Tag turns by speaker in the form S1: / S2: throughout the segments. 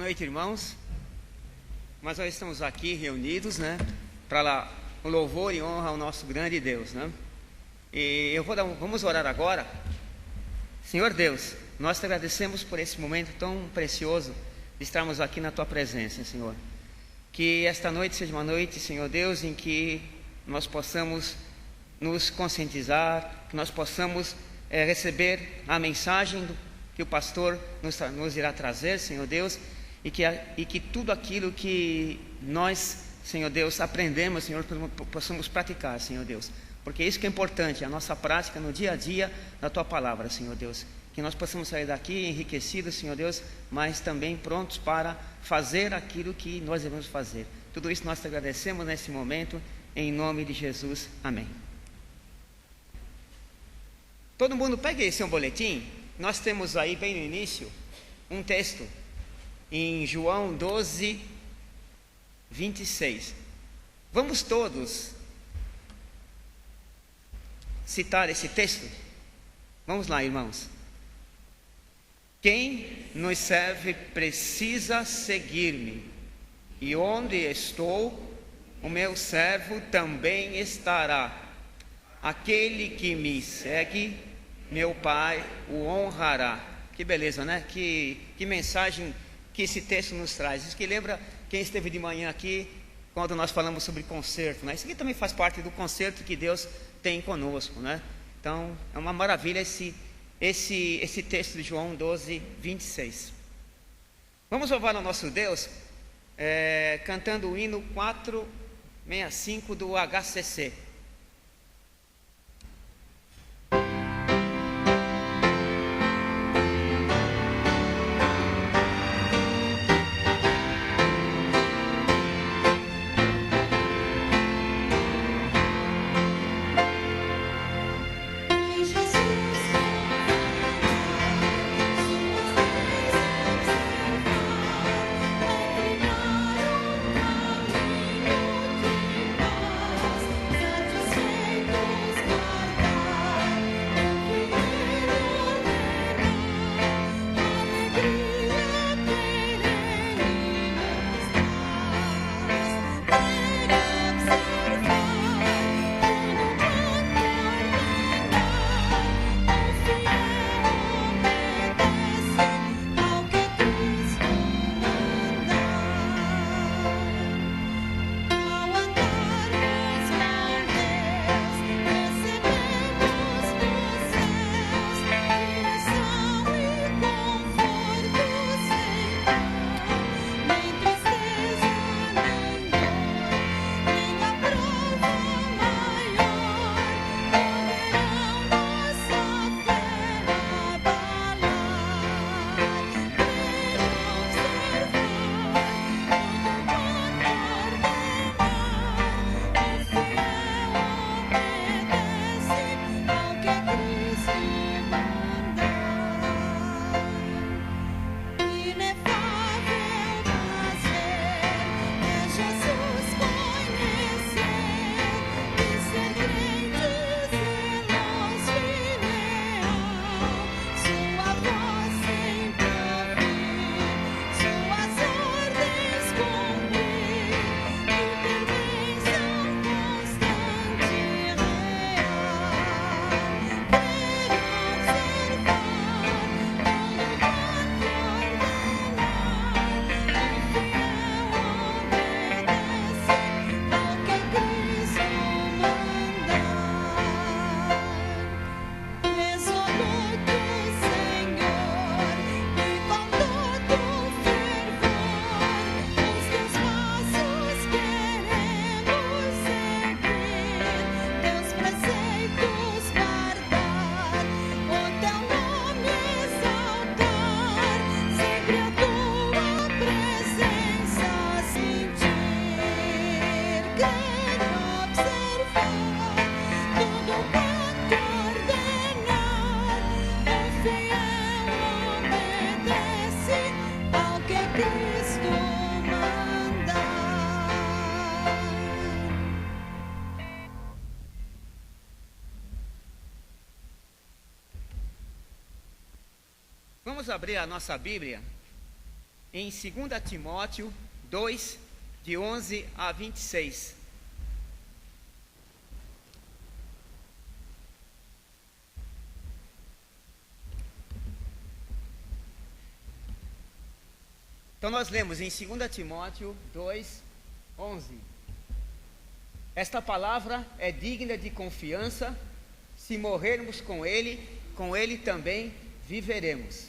S1: noite, irmãos. Mas nós estamos aqui reunidos, para o louvor e honra ao nosso grande Deus, E vamos orar agora. Senhor Deus, nós te agradecemos por esse momento tão precioso de estarmos aqui na tua presença, Senhor. Que esta noite seja uma noite, Senhor Deus, em que nós possamos nos conscientizar, que nós possamos receber a mensagem que o pastor nos irá trazer, Senhor Deus, e que tudo aquilo que nós, Senhor Deus, aprendemos, Senhor, possamos praticar, Senhor Deus, porque isso que é importante, a nossa prática no dia a dia da tua palavra, Senhor Deus, que nós possamos sair daqui enriquecidos, Senhor Deus, mas também prontos para fazer aquilo que nós devemos fazer. Tudo isso nós te agradecemos nesse momento, em nome de Jesus, amém. Todo mundo pegue aí seu boletim. Nós temos aí bem no início um texto em João 12, 26. Vamos todos citar esse texto? Vamos lá, irmãos. Quem nos serve precisa seguir-me, e onde estou, o meu servo também estará. Aquele que me segue, meu Pai o honrará. Que beleza, Que mensagem que esse texto nos traz. Isso que lembra quem esteve de manhã aqui, quando nós falamos sobre concerto, Isso aqui também faz parte do concerto que Deus tem conosco, Então, é uma maravilha esse texto de João 12, 26. Vamos louvar ao nosso Deus, cantando o hino 465 do HCC. Vamos abrir a nossa Bíblia em 2 Timóteo 2, de 11 a 26. Então nós lemos em 2 Timóteo 2, 11. Esta palavra é digna de confiança. Se morrermos com ele também viveremos.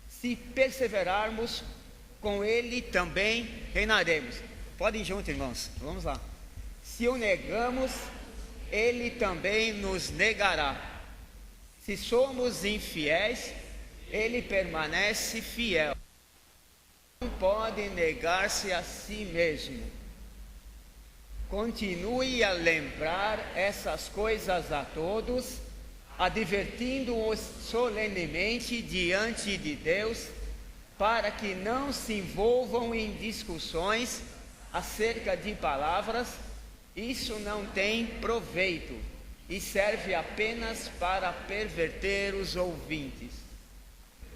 S1: Se perseverarmos, com ele também reinaremos. Podem ir junto, irmãos. Vamos lá. Se o negamos, ele também nos negará. Se somos infiéis, ele permanece fiel. Não pode negar-se a si mesmo. Continue a lembrar essas coisas a todos, advertindo-os solenemente diante de Deus, para que não se envolvam em discussões acerca de palavras. Isso não tem proveito e serve apenas para perverter os ouvintes.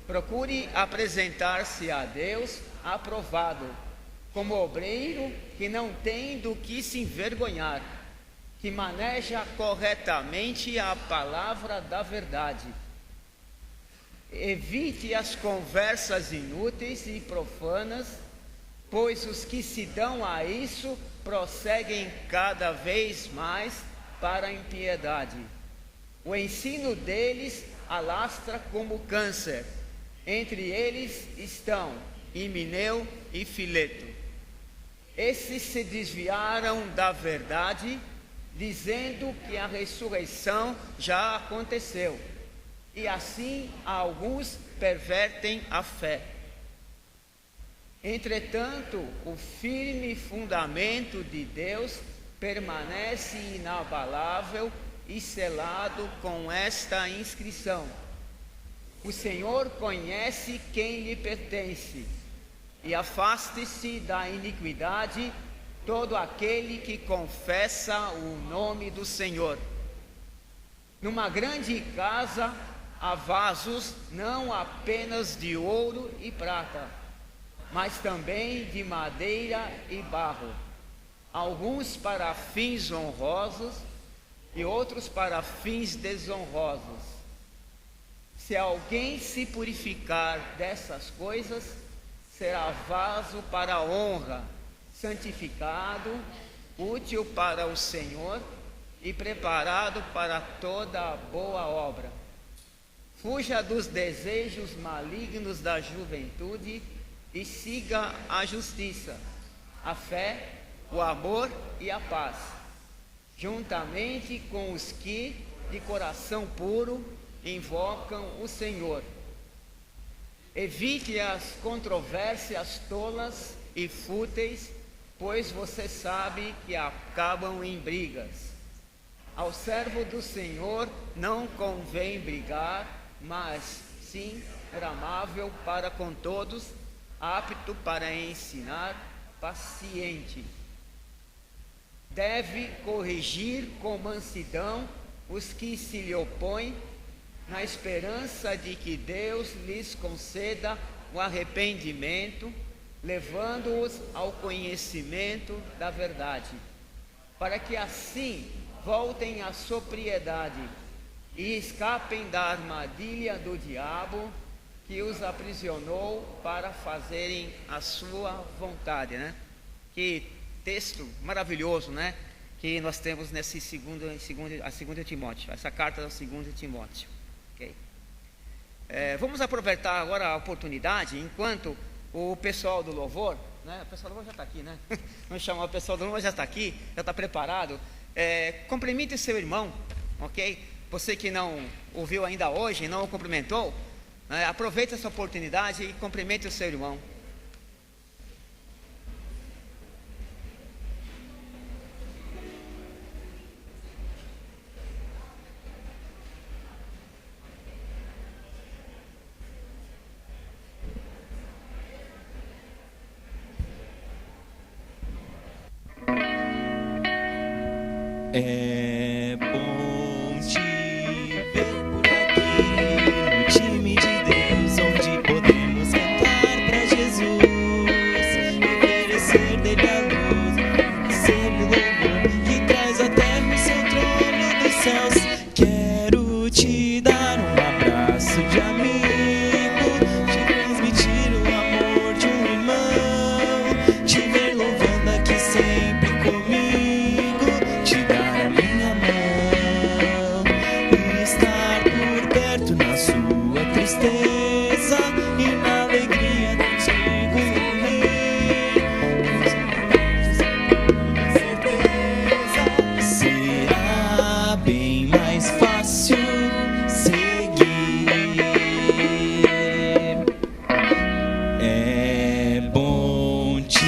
S1: Procure apresentar-se a Deus aprovado, como obreiro que não tem do que se envergonhar, que maneja corretamente a palavra da verdade. Evite as conversas inúteis e profanas, pois os que se dão a isso prosseguem cada vez mais para a impiedade. O ensino deles alastra como câncer. Entre eles estão Himeneu e Fileto. Esses se desviaram da verdade, dizendo que a ressurreição já aconteceu, e assim alguns pervertem a fé. Entretanto, o firme fundamento de Deus permanece inabalável e selado com esta inscrição: o Senhor conhece quem lhe pertence, e afaste-se da iniquidade todo aquele que confessa o nome do Senhor. Numa grande casa há vasos não apenas de ouro e prata, mas também de madeira e barro, alguns para fins honrosos e outros para fins desonrosos. Se alguém se purificar dessas coisas, será vaso para a honra, santificado, útil para o Senhor e preparado para toda boa obra. Fuja dos desejos malignos da juventude e siga a justiça, a fé, o amor e a paz, juntamente com os que, de coração puro, invocam o Senhor. Evite as controvérsias tolas e fúteis, pois você sabe que acabam em brigas. Ao servo do Senhor não convém brigar, mas sim ser amável para com todos, apto para ensinar, paciente. Deve corrigir com mansidão os que se lhe opõem, na esperança de que Deus lhes conceda o arrependimento, levando-os ao conhecimento da verdade, para que assim voltem à sobriedade e escapem da armadilha do diabo, que os aprisionou para fazerem a sua vontade, né? Que texto maravilhoso, né? Que nós temos nesse segundo Timóteo, essa carta do 2 Timóteo. Okay? Vamos aproveitar agora a oportunidade, enquanto o pessoal do louvor, né? O pessoal do louvor já está aqui, né? Vamos chamar o pessoal do louvor, já está aqui, já está preparado. Cumprimente o seu irmão, ok? Você que não ouviu ainda hoje, não o cumprimentou, aproveite essa oportunidade e cumprimente o seu irmão.
S2: É bom te ver por aqui, no time de Deus, onde podemos cantar pra Jesus. céus. Quero te dar um abraço de amigo, te transmitir o amor de um irmão, te ver louvando aqui sempre comigo, te dar a minha mão e estar por perto na sua tristeza e na alegria contigo sorrir. Será bem mais fácil seguir. É bom te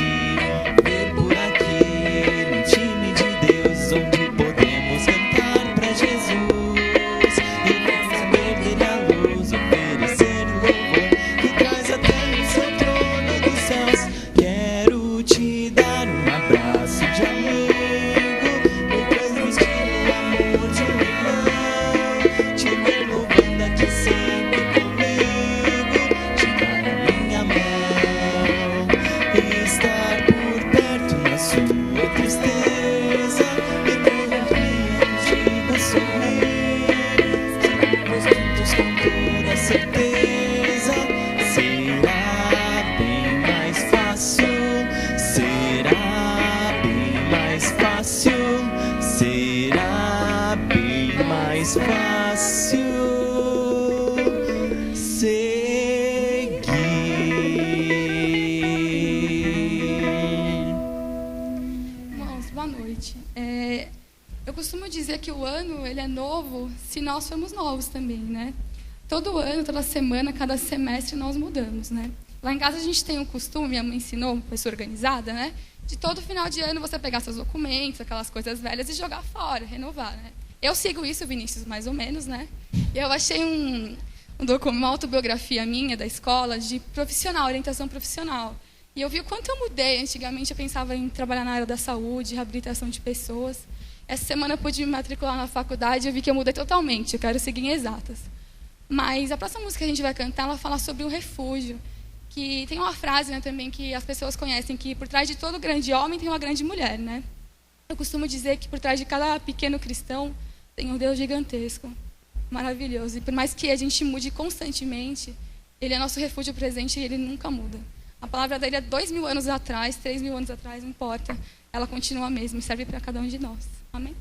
S2: ver por aqui no time de Deus, onde podemos cantar pra Jesus e receber dele a luz, oferecer louvor que traz até o seu trono dos céus. Quero te dar um abraço de amigo, me transmitir o amor de um irmão, te ver louvando aqui sempre comigo, te dar a minha mão e estar por perto na sua tristeza e ter alegria contigo sorrir. Seremos juntos com toda certeza. Será bem mais fácil, será bem mais fácil, será bem mais fácil seguir.
S3: Irmãos, boa noite. Eu costumo dizer que o ano ele é novo se nós formos novos também, né? Todo ano, toda semana, cada semestre nós mudamos, né? Lá em casa a gente tem um costume, minha mãe ensinou, uma pessoa organizada, né? De todo final de ano você pegar seus documentos, aquelas coisas velhas e jogar fora, renovar, né? Eu sigo isso, Vinícius, mais ou menos, né? Eu achei uma autobiografia minha da escola de profissional, orientação profissional. E eu vi o quanto eu mudei. Antigamente eu pensava em trabalhar na área da saúde, reabilitação de pessoas. Essa semana eu pude me matricular na faculdade e eu vi que eu mudei totalmente. Eu quero seguir em exatas. Mas a próxima música que a gente vai cantar, ela fala sobre um refúgio. Que tem uma frase, né, também que as pessoas conhecem, que por trás de todo grande homem tem uma grande mulher, né? Eu costumo dizer que por trás de cada pequeno cristão tem um Deus gigantesco, maravilhoso. E por mais que a gente mude constantemente, Ele é nosso refúgio presente e Ele nunca muda. A palavra dele é 2.000 anos atrás, 3.000 anos atrás, não importa. Ela continua a mesma e serve para cada um de nós. Amém?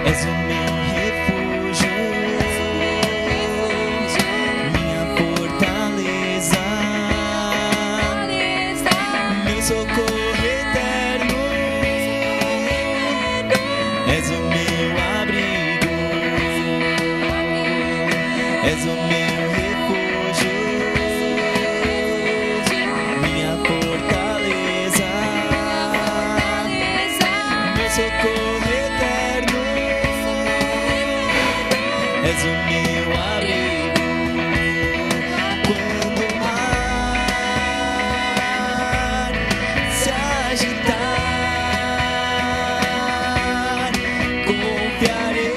S2: És o meu refúgio, minha fortaleza, meu socorro eterno. És o meu abrigo, és o meu refúgio, minha fortaleza, meu socorro eterno. És o meu abrigo quando o mar se agitar. Confiarei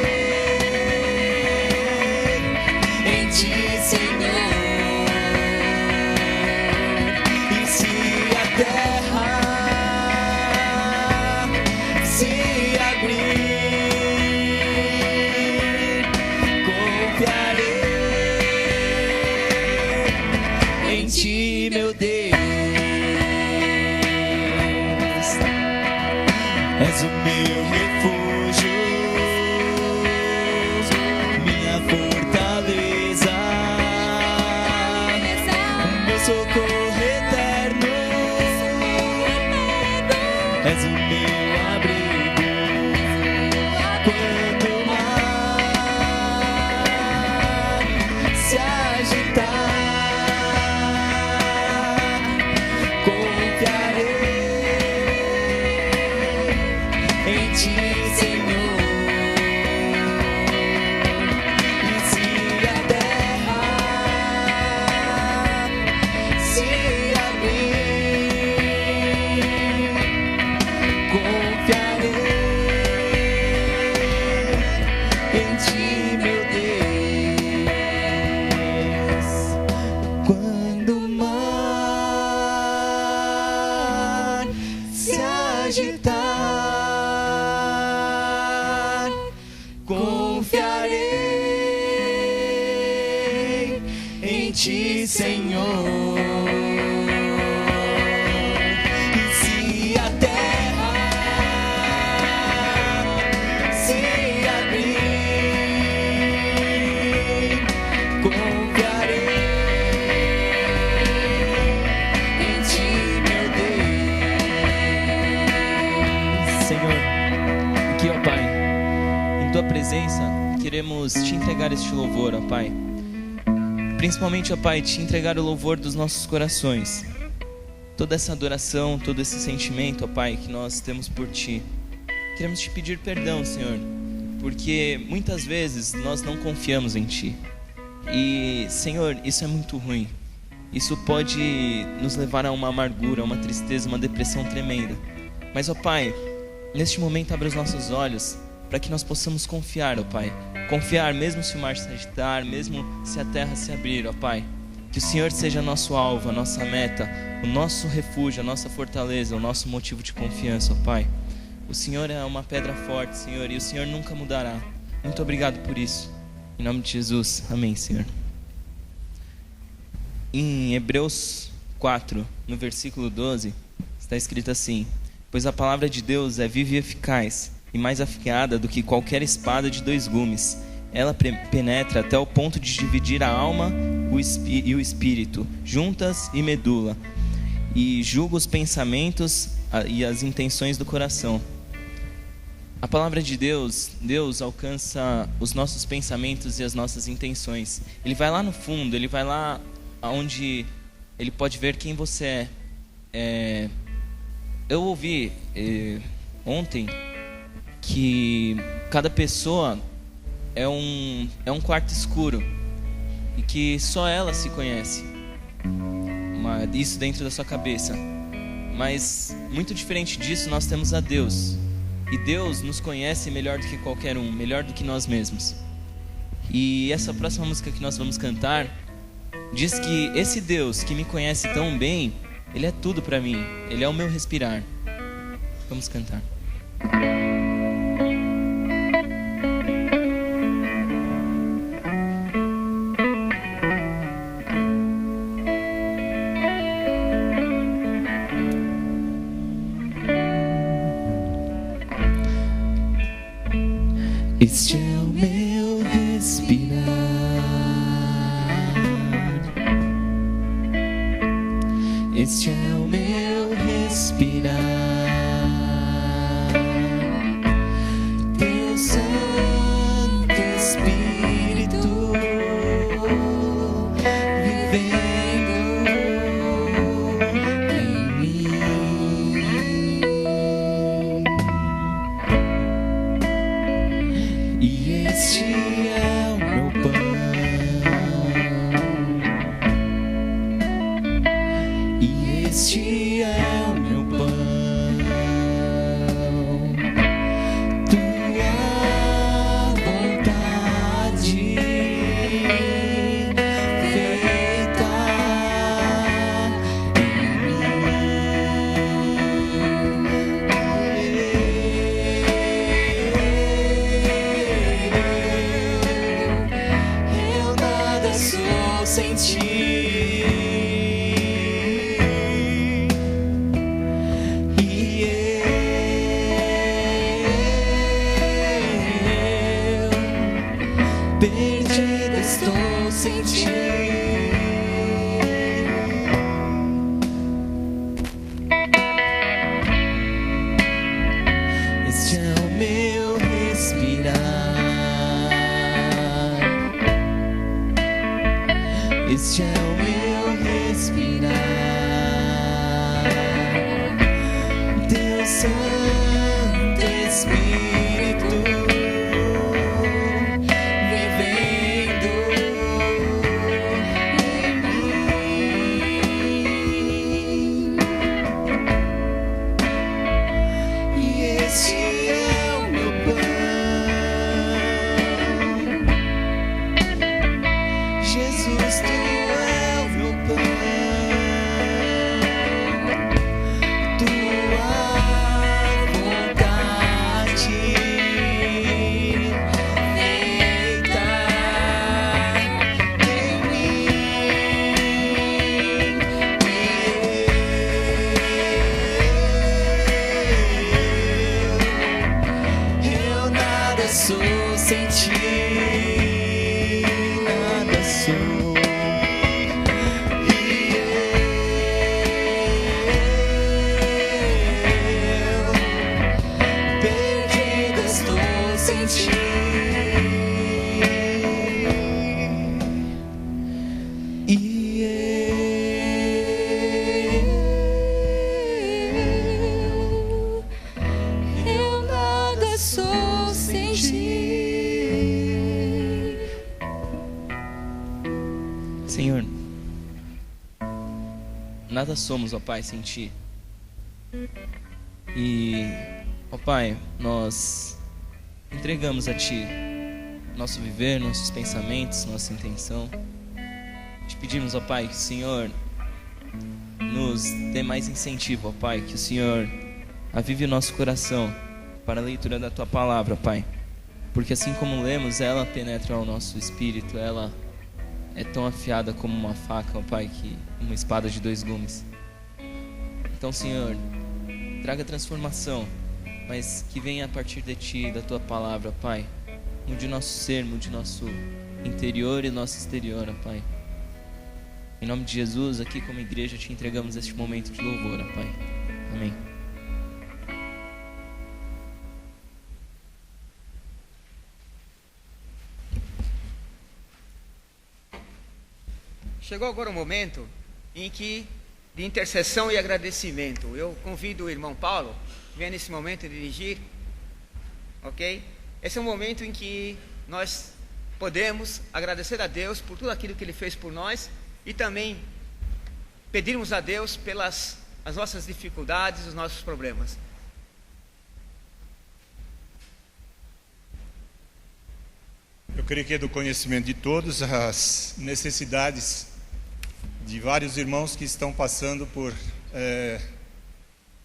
S2: em Ti, Senhor. E se a terra se abrir, confiarei em Ti, meu Deus. És o meu refúgio, minha fortaleza, meu socorro eterno. És o meu abrigo quando o mar se agitar. Confiarei em Ti, Senhor. E se a terra se abrir, confiarei Confiarei em Ti, Senhor. E se a terra se abrir, confiarei em Ti, meu Deus. Senhor, aqui, ó Pai, em Tua presença, queremos Te entregar este louvor, ó Pai. Principalmente, ó Pai, Te entregar o louvor dos nossos corações. Toda essa adoração, todo esse sentimento, ó Pai, que nós temos por Ti. Queremos Te pedir perdão, Senhor, porque muitas vezes nós não confiamos em Ti. E, Senhor, isso é muito ruim. Isso pode nos levar a uma amargura, a uma tristeza, uma depressão tremenda. Mas, ó Pai, neste momento abre os nossos olhos para que nós possamos confiar, ó Pai. Confiar mesmo se o mar se agitar, mesmo se a terra se abrir, ó Pai. Que o Senhor seja nosso alvo, a nossa meta, o nosso refúgio, a nossa fortaleza, o nosso motivo de confiança, ó Pai. O Senhor é uma pedra forte, Senhor, e o Senhor nunca mudará. Muito obrigado por isso. Em nome de Jesus, amém, Senhor. Em Hebreus 4, no versículo 12, está escrito assim: pois a palavra de Deus é viva e eficaz, e mais afiada do que qualquer espada de 2 gumes. Ela penetra até o ponto de dividir a alma e o espírito, juntas e medula, e julga os pensamentos e as intenções do coração. A palavra de Deus, Deus alcança os nossos pensamentos e as nossas intenções. Ele vai lá no fundo, Ele vai lá onde Ele pode ver quem você é. Eu ouvi ontem que cada pessoa é um quarto escuro e que só ela se conhece. Isso dentro da sua cabeça. Mas muito diferente disso, nós temos a Deus. E Deus nos conhece melhor do que qualquer um, melhor do que nós mesmos. E essa próxima música que nós vamos cantar diz que esse Deus que me conhece tão bem, Ele é tudo para mim, Ele é o meu respirar. Vamos cantar. Este é o meu respirar, este é o meu respirar, Teu Santo Espírito vivendo em mim. E este é o meu pão, e este é o meu pão, Tua vontade feita em mim. Eu nada sou sem Ti. Perdido estou sem Ti. Este é o meu respirar, este é o meu respirar, Teu Santo Espírito Tua vontade Senhor, nada somos, ó Pai, sem Ti. E, ó Pai, nós entregamos a Ti nosso viver, nossos pensamentos, nossa intenção. Te pedimos, ó Pai, que o Senhor nos dê mais incentivo, ó Pai, que o Senhor avive o nosso coração para a leitura da Tua palavra, Pai. Porque assim como lemos, ela penetra ao nosso espírito, ela é tão afiada como uma faca, ó Pai, que uma espada de 2 gumes. Então, Senhor, traga transformação, mas que venha a partir de Ti, da Tua palavra, Pai. Mude nosso ser, mude nosso interior e nosso exterior, ó Pai. Em nome de Jesus, aqui como igreja, Te entregamos este momento de louvor, ó Pai. Amém.
S1: Chegou agora o momento em que de intercessão e agradecimento. Eu convido o irmão Paulo, venha nesse momento dirigir, ok? Esse é um momento em que nós podemos agradecer a Deus por tudo aquilo que Ele fez por nós e também pedirmos a Deus pelas as nossas dificuldades, os nossos problemas.
S4: Eu creio que é do conhecimento de todos as necessidades de vários irmãos que estão passando por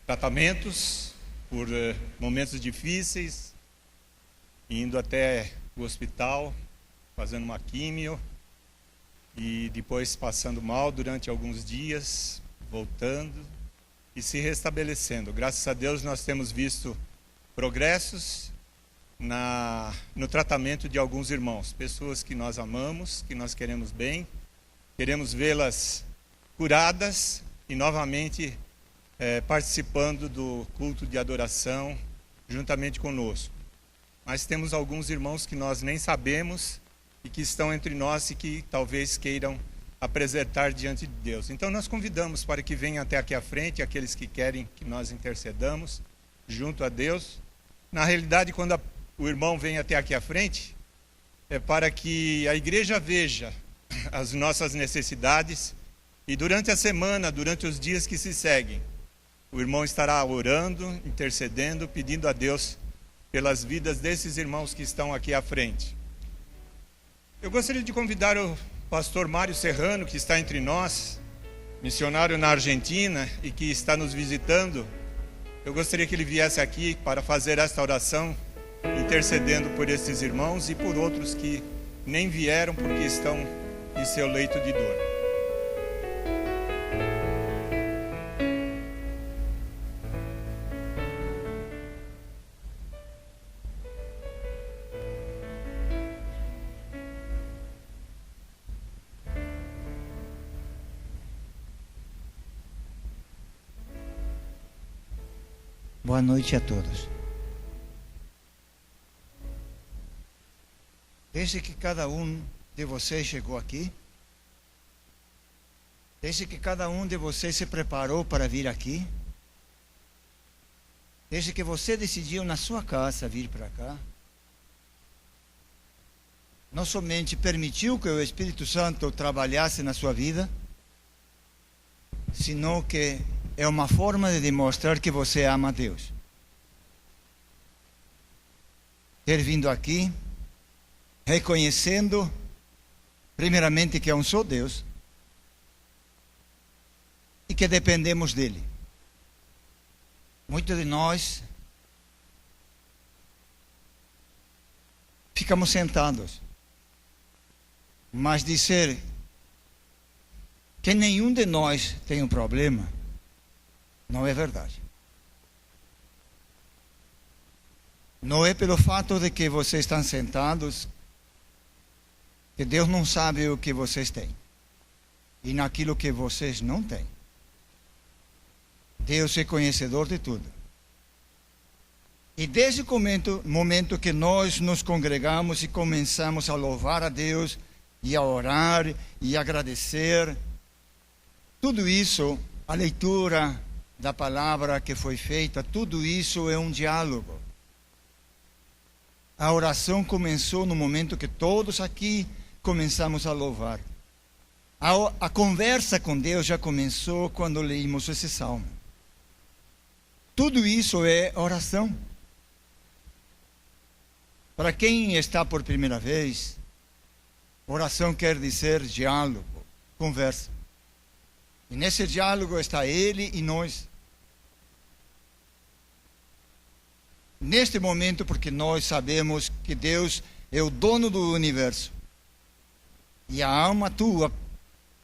S4: tratamentos, por momentos difíceis, indo até o hospital, fazendo uma químio e depois passando mal durante alguns dias, voltando e se restabelecendo. Graças a Deus nós temos visto progressos no tratamento de alguns irmãos, pessoas que nós amamos, que nós queremos bem, queremos vê-las curadas e novamente participando do culto de adoração juntamente conosco. Mas temos alguns irmãos que nós nem sabemos e que estão entre nós e que talvez queiram apresentar diante de Deus. Então nós convidamos para que venham até aqui à frente aqueles que querem que nós intercedamos junto a Deus. Na realidade, quando o irmão vem até aqui à frente, é para que a igreja veja as nossas necessidades e durante a semana, durante os dias que se seguem, o irmão estará orando, intercedendo, pedindo a Deus pelas vidas desses irmãos que estão aqui à frente. Eu gostaria de convidar o pastor Mário Serrano, que está entre nós, missionário na Argentina e que está nos visitando. Eu gostaria que ele viesse aqui para fazer esta oração, intercedendo por esses irmãos e por outros que nem vieram porque estão em seu leito de dor.
S5: Boa noite a todos. Desde que cada um de vocês chegou aqui, desde que cada um de vocês se preparou para vir aqui, desde que você decidiu na sua casa vir para cá, não somente permitiu que o Espírito Santo trabalhasse na sua vida, senão que é uma forma de demonstrar que você ama a Deus. Ter vindo aqui, reconhecendo, primeiramente, que é um só Deus e que dependemos dele. Muitos de nós ficamos sentados, mas dizer que nenhum de nós tem um problema não é verdade. Não é pelo fato de que vocês estão sentados que Deus não sabe o que vocês têm e naquilo que vocês não têm. Deus é conhecedor de tudo. E desde o momento que nós nos congregamos e começamos a louvar a Deus e a orar e agradecer, tudo isso, a leitura da palavra que foi feita, tudo isso é um diálogo. A oração começou no momento que todos aqui começamos a louvar. A conversa com Deus já começou quando leímos esse salmo. Tudo isso é oração. Para quem está por primeira vez, oração quer dizer diálogo, conversa. E nesse diálogo está Ele e nós. Neste momento, porque nós sabemos que Deus é o dono do universo. E a alma tua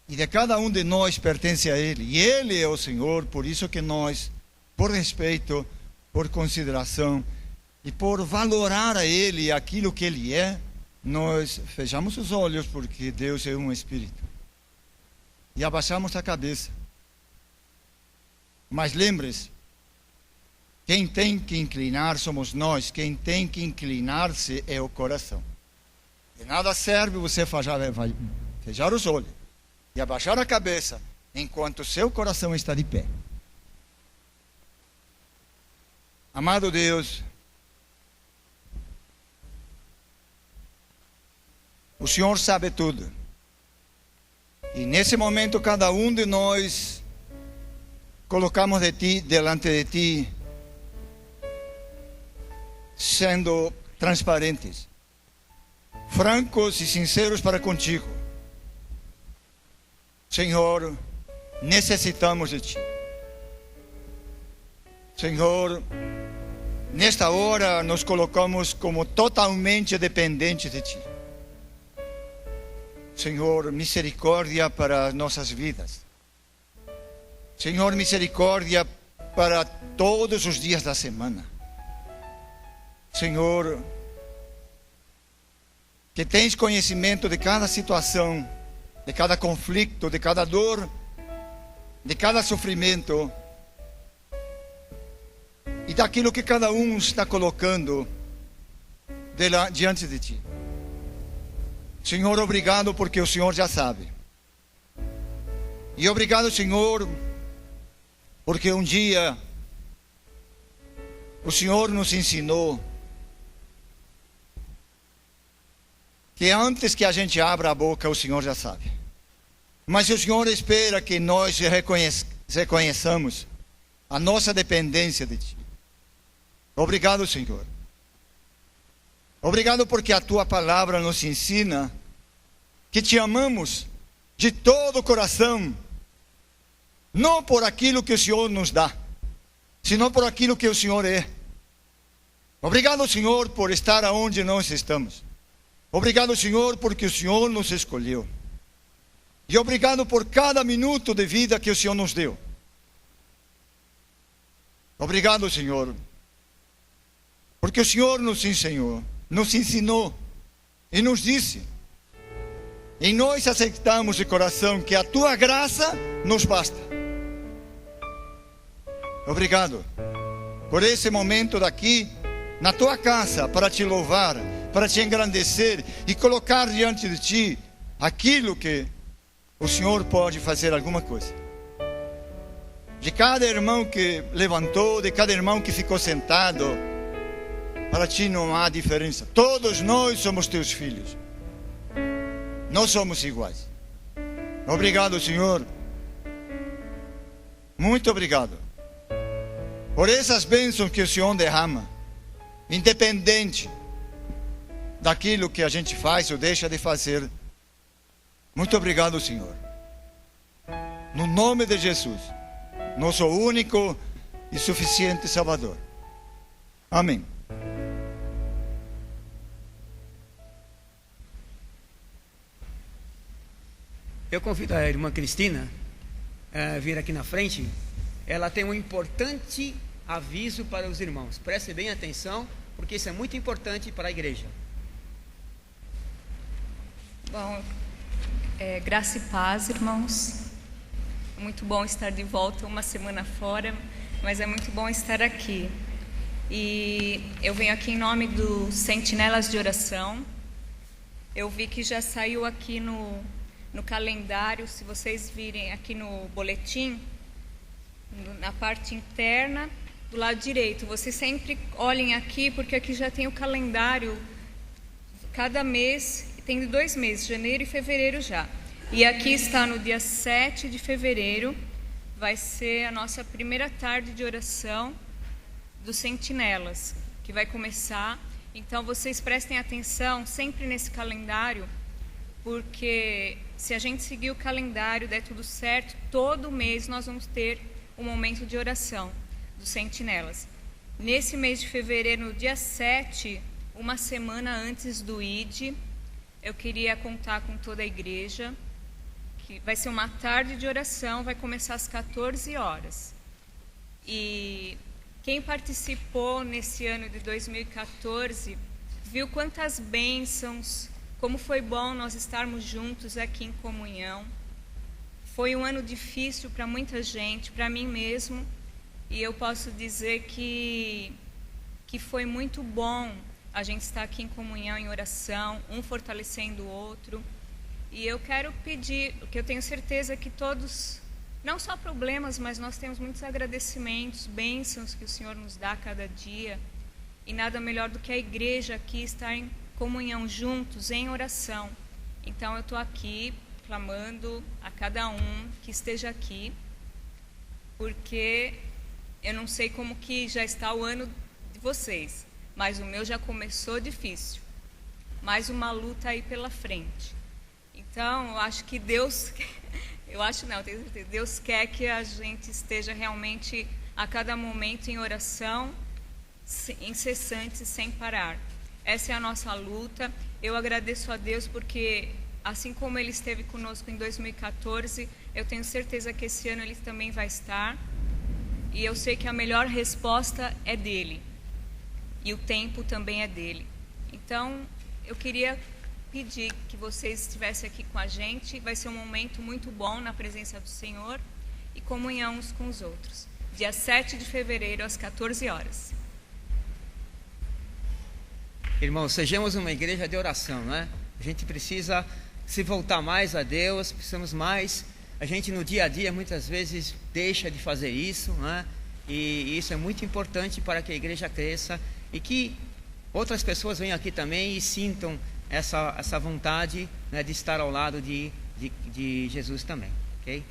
S5: e de cada um de nós pertence a Ele. E Ele é o Senhor, por isso que nós, por respeito, por consideração e por valorar a Ele aquilo que Ele é, nós fechamos os olhos, porque Deus é um Espírito. E abaixamos a cabeça. Mas lembre-se, quem tem que inclinar somos nós, quem tem que inclinar-se é o coração. De nada serve você fechar os olhos e abaixar a cabeça enquanto seu coração está de pé. Amado Deus, o Senhor sabe tudo. E nesse momento cada um de nós colocamos delante de Ti, sendo transparentes, francos e sinceros para contigo. Senhor, necessitamos de Ti. Senhor, nesta hora nos colocamos como totalmente dependentes de Ti. Senhor, misericórdia para as nossas vidas. Senhor, misericórdia para todos os dias da semana. Senhor, que tens conhecimento de cada situação, de cada conflito, de cada dor, de cada sofrimento e daquilo que cada um está colocando diante de Ti. Senhor, obrigado porque o Senhor já sabe. E obrigado, Senhor, porque um dia o Senhor nos ensinou que antes que a gente abra a boca, o Senhor já sabe. Mas o Senhor espera que nós reconheçamos a nossa dependência de Ti. Obrigado, Senhor. Obrigado porque a Tua palavra nos ensina que Te amamos de todo o coração, não por aquilo que o Senhor nos dá, senão por aquilo que o Senhor é. Obrigado, Senhor, por estar onde nós estamos. Obrigado, Senhor, porque o Senhor nos escolheu. E obrigado por cada minuto de vida que o Senhor nos deu. Obrigado, Senhor, porque o Senhor nos ensinou e nos disse, e nós aceitamos de coração que a Tua graça nos basta. Obrigado por esse momento daqui, na Tua casa, para Te louvar, para Te engrandecer e colocar diante de Ti aquilo que o Senhor pode fazer alguma coisa. De cada irmão que levantou, de cada irmão que ficou sentado, para Ti não há diferença. Todos nós somos Teus filhos. Não somos iguais. Obrigado, Senhor. Muito obrigado por essas bênçãos que o Senhor derrama, independente daquilo que a gente faz ou deixa de fazer. Muito obrigado, Senhor. No nome de Jesus, nosso único e suficiente Salvador. Amém.
S1: Eu convido a irmã Cristina a vir aqui na frente. Ela tem um importante aviso para os irmãos. Preste bem atenção, porque isso é muito importante para a igreja.
S6: Bom, graça e paz, irmãos. É muito bom estar de volta uma semana fora, mas é muito bom estar aqui. E eu venho aqui em nome dos Sentinelas de Oração. Eu vi que já saiu aqui no calendário, se vocês virem aqui no boletim, na parte interna, do lado direito. Vocês sempre olhem aqui, porque aqui já tem o calendário, cada mês, tem 2 meses, janeiro e fevereiro já. E aqui está no dia 7 de fevereiro, vai ser a nossa primeira tarde de oração dos Sentinelas, que vai começar. Então vocês prestem atenção sempre nesse calendário, porque se a gente seguir o calendário, der tudo certo, todo mês nós vamos ter um momento de oração dos Sentinelas. Nesse mês de fevereiro, no dia 7, uma semana antes do ID, eu queria contar com toda a igreja, que vai ser uma tarde de oração, vai começar às 14 horas. E quem participou nesse ano de 2014 viu quantas bênçãos, como foi bom nós estarmos juntos aqui em comunhão. Foi um ano difícil para muita gente, para mim mesmo, e eu posso dizer que foi muito bom a gente estar aqui em comunhão, em oração, um fortalecendo o outro. E eu quero pedir, porque eu tenho certeza que todos, não só problemas, mas nós temos muitos agradecimentos, bênçãos que o Senhor nos dá a cada dia. E nada melhor do que a igreja aqui estar em comunhão juntos, em oração. Então eu estou aqui clamando a cada um que esteja aqui, porque eu não sei como que já está o ano de vocês, mas o meu já começou difícil. Mais uma luta aí pela frente. Então, eu acho que Deus, eu acho não, tenho certeza, Deus quer que a gente esteja realmente a cada momento em oração, incessante, sem parar. Essa é a nossa luta. Eu agradeço a Deus porque, assim como Ele esteve conosco em 2014, eu tenho certeza que esse ano Ele também vai estar. E eu sei que a melhor resposta é dEle. E o tempo também é dEle. Então, eu queria pedir que vocês estivessem aqui com a gente. Vai ser um momento muito bom na presença do Senhor e comunhão uns com os outros. Dia 7 de fevereiro, às 14 horas.
S1: Irmãos, sejamos uma igreja de oração, não é? A gente precisa se voltar mais a Deus, precisamos mais. A gente no dia a dia muitas vezes deixa de fazer isso, não é? E isso é muito importante para que a igreja cresça e que outras pessoas venham aqui também e sintam essa vontade, né, de estar ao lado de Jesus também, ok?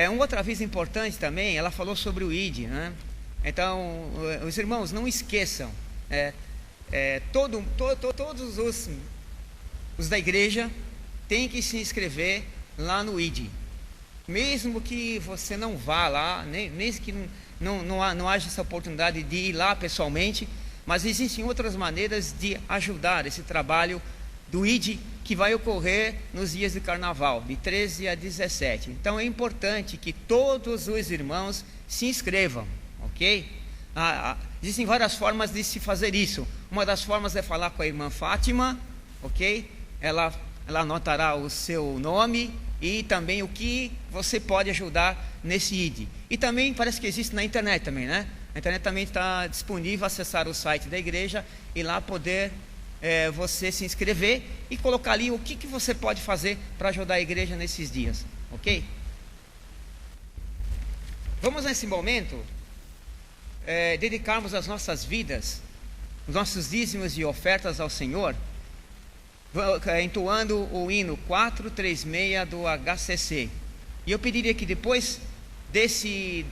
S1: Um outro aviso importante também, ela falou sobre o ID, né? Então, os irmãos, não esqueçam, todos os da igreja têm que se inscrever lá no ID. Mesmo que você não vá lá, mesmo que não haja essa oportunidade de ir lá pessoalmente, mas existem outras maneiras de ajudar esse trabalho do ID que vai ocorrer nos dias de carnaval, de 13 a 17. Então é importante que todos os irmãos se inscrevam, ok? Existem várias formas de se fazer isso. Uma das formas é falar com a irmã Fátima, ok? Ela anotará o seu nome e também o que você pode ajudar nesse ID. E também parece que existe na internet também, né? A internet também está disponível, acessar o site da igreja e lá poder você se inscrever e colocar ali o que você pode fazer para ajudar a igreja nesses dias, ok? Vamos nesse momento dedicarmos as nossas vidas, os nossos dízimos e ofertas ao Senhor, entoando o hino 436 do HCC. E eu pediria que depois desse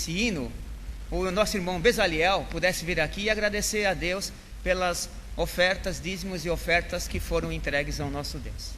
S1: hino, o nosso irmão Bezaliel pudesse vir aqui e agradecer a Deus pelas ofertas, dízimos e ofertas que foram entregues ao nosso Deus.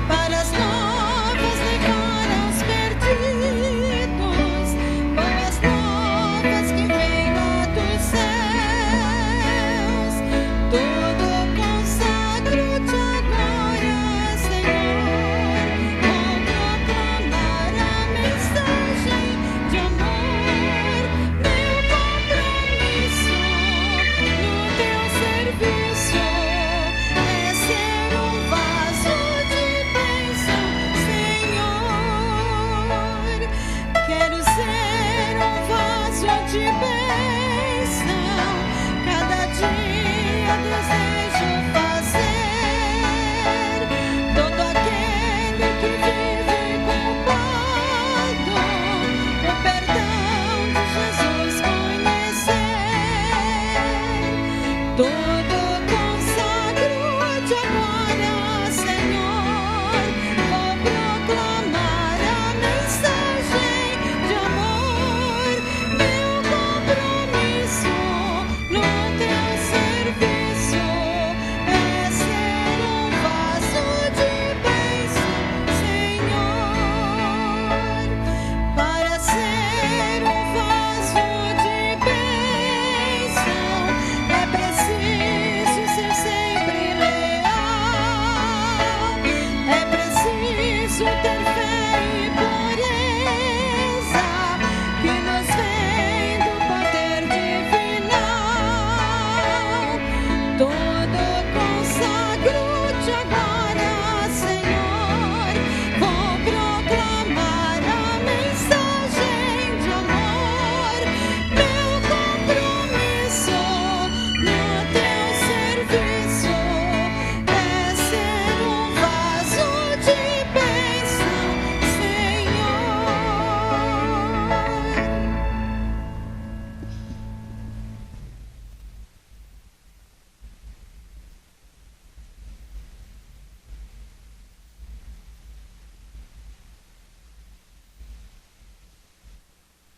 S7: Para as novas levar a esperança.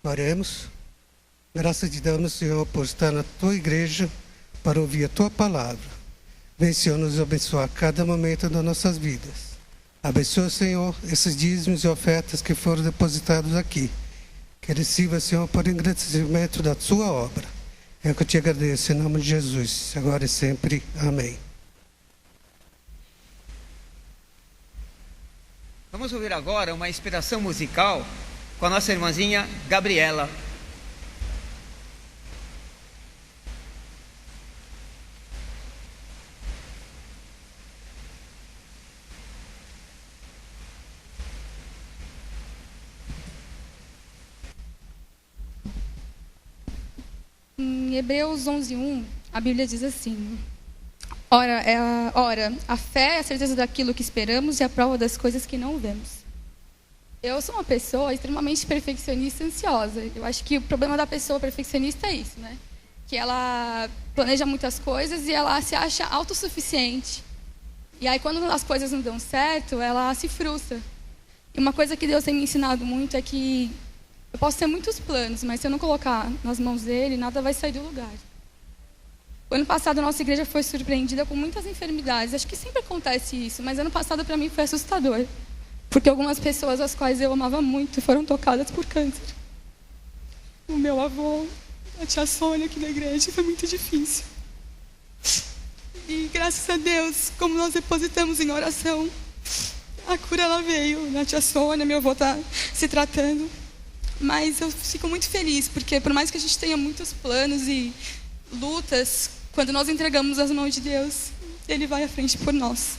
S7: Oremos. Graças te damos, Senhor, por estar na tua igreja para ouvir a tua palavra. Vem, Senhor, nos abençoar a cada momento das nossas vidas. Abençoa, Senhor, esses dízimos e ofertas que foram depositados aqui. Que ele sirva, Senhor, para o engrandecimento da sua obra. É o que eu te agradeço, em nome de Jesus, agora e sempre. Amém.
S1: Vamos ouvir agora uma inspiração musical com a nossa irmãzinha Gabriela.
S3: Em Hebreus 11:1, a Bíblia diz assim: Ora, a fé é a certeza daquilo que esperamos e a prova das coisas que não vemos. Eu sou uma pessoa extremamente perfeccionista e ansiosa. Eu acho que o problema da pessoa perfeccionista é isso, né? Que ela planeja muitas coisas e ela se acha autossuficiente. E aí, quando as coisas não dão certo, ela se frustra. E uma coisa que Deus tem me ensinado muito é que eu posso ter muitos planos, mas se eu não colocar nas mãos dele, nada vai sair do lugar. O ano passado, a nossa igreja foi surpreendida com muitas enfermidades. Acho que sempre acontece isso, mas ano passado, para mim, foi assustador. Porque algumas pessoas, as quais eu amava muito, foram tocadas por câncer. O meu avô, a tia Sônia, aqui na igreja, foi muito difícil. E graças a Deus, como nós depositamos em oração, a cura ela veio. A tia Sônia, meu avô está se tratando. Mas eu fico muito feliz, porque por mais que a gente tenha muitos planos e lutas, quando nós entregamos as mãos de Deus, Ele vai à frente por nós.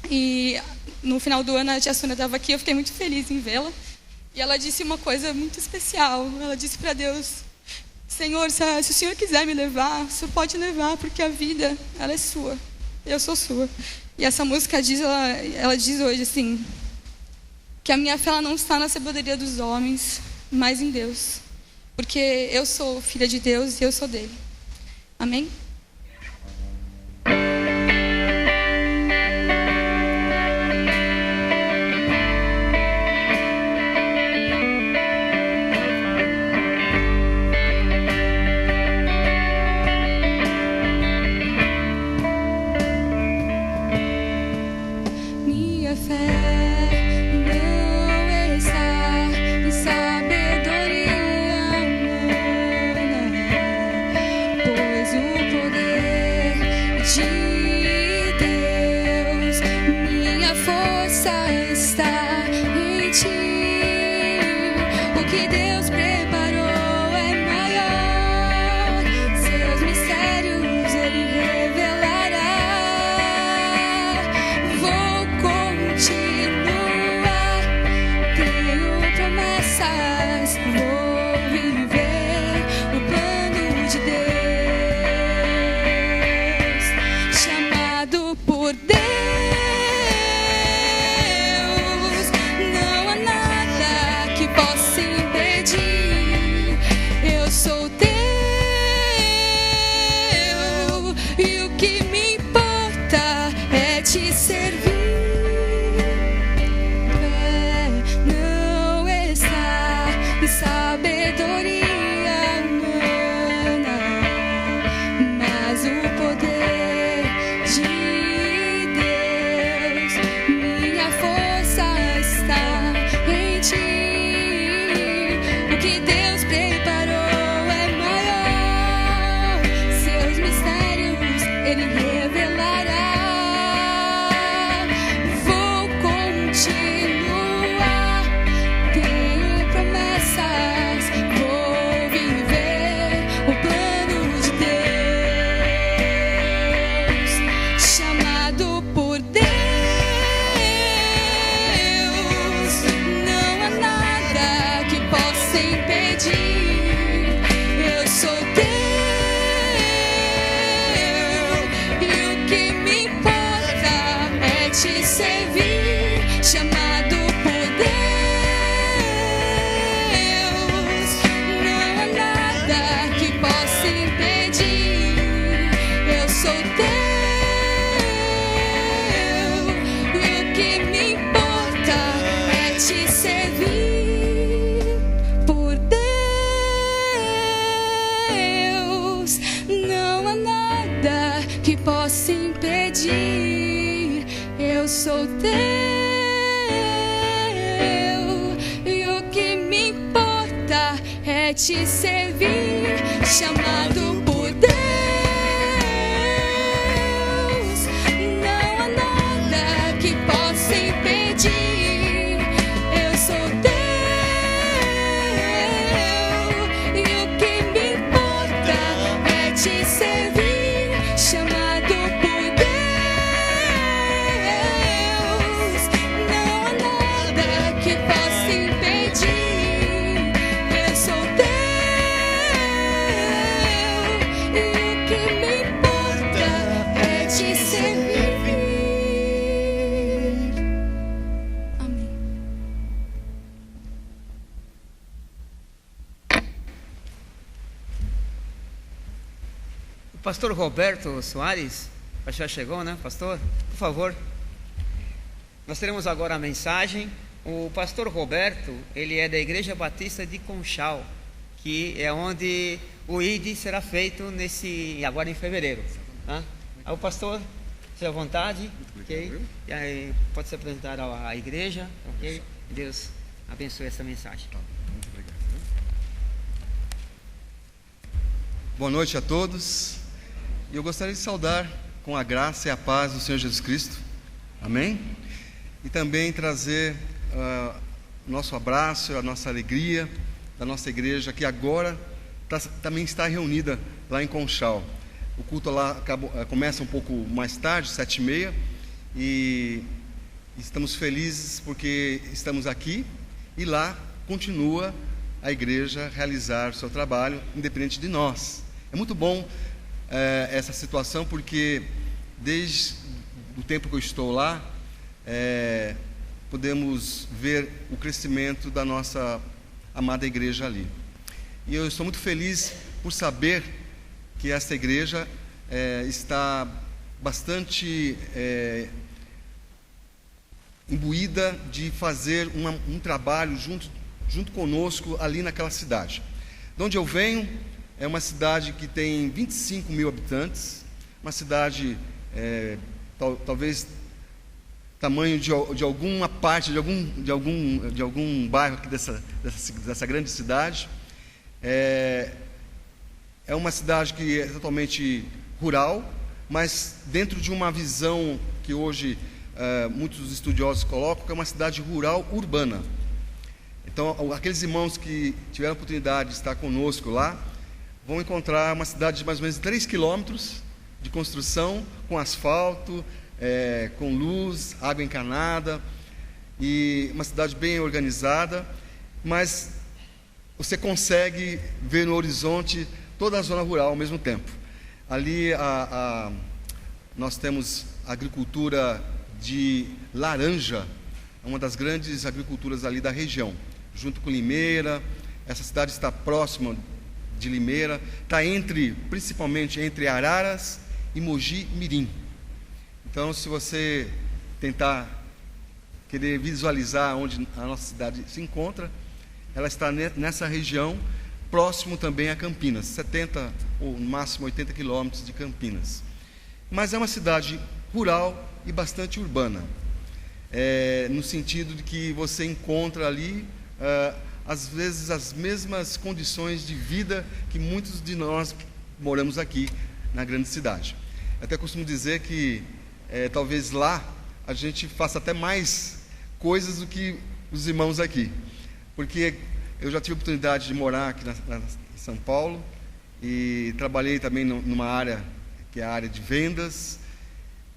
S3: E no final do ano, a tia Sônia estava aqui, eu fiquei muito feliz em vê-la. E ela disse uma coisa muito especial. Ela disse para Deus: Senhor, se o Senhor quiser me levar, o Senhor pode levar, porque a vida, ela é sua. Eu sou sua. E essa música diz, ela diz hoje assim, que a minha fé ela não está na sabedoria dos homens, mas em Deus. Porque eu sou filha de Deus e eu sou dele. Amém?
S8: Minha fé não está em sabedoria humana, pois o poder de Deus, minha força está em ti. O que Deus preparou é maior, seus mistérios Ele revelará. Vou continuar eu sou teu, e o que me importa é te servir, chamado por Deus. Não há nada que possa impedir. Eu sou teu, e o que me importa é te servir, chamado por Deus. Não há nada que possa impedir. Eu sou teu, e o que me importa é te servir. Amém.
S1: O pastor Roberto Soares, acho que já chegou, né, pastor? Por favor. Nós teremos agora a mensagem. O pastor Roberto, ele é da Igreja Batista de Conchal, que é onde o ID será feito agora em fevereiro. Tá? Aí o pastor, seja à vontade, ok? E aí pode se apresentar à igreja, ok? Deus abençoe essa mensagem.
S9: Boa noite a todos. E eu gostaria de saudar com a graça e a paz do Senhor Jesus Cristo. Amém? E também trazer nosso abraço, a nossa alegria da nossa igreja, que agora também está reunida lá em Conchal. O culto lá começa um pouco mais tarde, 7h30, e estamos felizes porque estamos aqui e lá continua a igreja realizar o seu trabalho, independente de nós. É muito bom essa situação, porque desde o tempo que eu estou lá, podemos ver o crescimento da nossa amada igreja ali. E eu estou muito feliz por saber que esta igreja está bastante imbuída de fazer um trabalho junto conosco ali naquela cidade. De onde eu venho, é uma cidade que tem 25 mil habitantes, uma cidade talvez tamanho de alguma parte, de algum bairro aqui dessa grande cidade. É uma cidade que é totalmente rural, mas dentro de uma visão que hoje muitos estudiosos colocam, que é uma cidade rural urbana. Então, aqueles irmãos que tiveram a oportunidade de estar conosco lá, vão encontrar uma cidade de mais ou menos 3 quilômetros de construção, com asfalto, com luz, água encanada, e uma cidade bem organizada, mas você consegue ver no horizonte toda a zona rural ao mesmo tempo. Ali nós temos agricultura de laranja, uma das grandes agriculturas ali da região, junto com Limeira. Essa cidade está próxima de Limeira, está principalmente entre Araras e Mogi Mirim. Então, se você tentar querer visualizar onde a nossa cidade se encontra, ela está nessa região, próximo também a Campinas, 70 ou no máximo 80 quilômetros de Campinas. Mas é uma cidade rural e bastante urbana, no sentido de que você encontra ali, às vezes, as mesmas condições de vida que muitos de nós moramos aqui na grande cidade. Até costumo dizer que talvez lá a gente faça até mais coisas do que os irmãos aqui, porque eu já tive a oportunidade de morar aqui em São Paulo e trabalhei também numa área que é a área de vendas,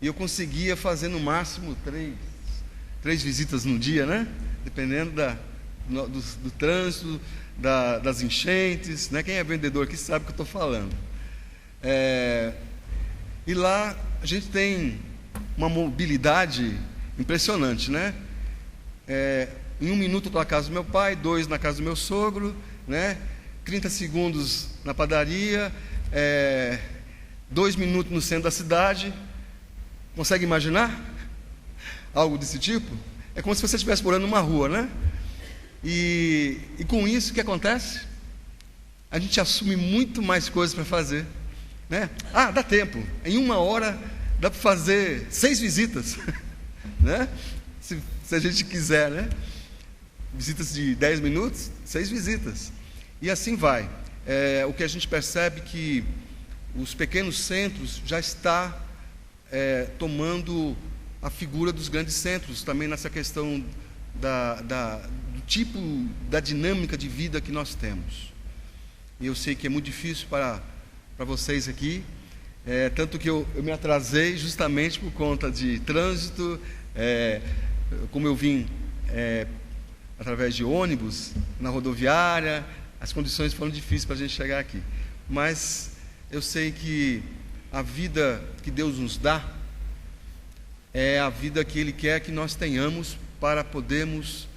S9: e eu conseguia fazer no máximo três visitas no dia, né? Dependendo do trânsito, das enchentes, né? Quem é vendedor aqui sabe o que eu estou falando. E lá a gente tem uma mobilidade impressionante, né? Em 1 minuto eu estou na casa do meu pai, 2 na casa do meu sogro, né? 30 segundos na padaria, 2 minutos no centro da cidade. Consegue imaginar algo desse tipo? É como se você estivesse morando numa rua, né? E com isso, o que acontece? A gente assume muito mais coisas para fazer, né? Dá tempo. Em 1 hora dá para fazer 6 visitas, né? Se a gente quiser, né? Visitas de 10 minutos, 6 visitas. E assim vai. O que a gente percebe que os pequenos centros já está tomando a figura dos grandes centros, também nessa questão do tipo, da dinâmica de vida que nós temos. E eu sei que é muito difícil para vocês aqui, tanto que eu me atrasei justamente por conta de trânsito, como eu vim através de ônibus na rodoviária, as condições foram difíceis para a gente chegar aqui. Mas eu sei que a vida que Deus nos dá é a vida que Ele quer que nós tenhamos para podermos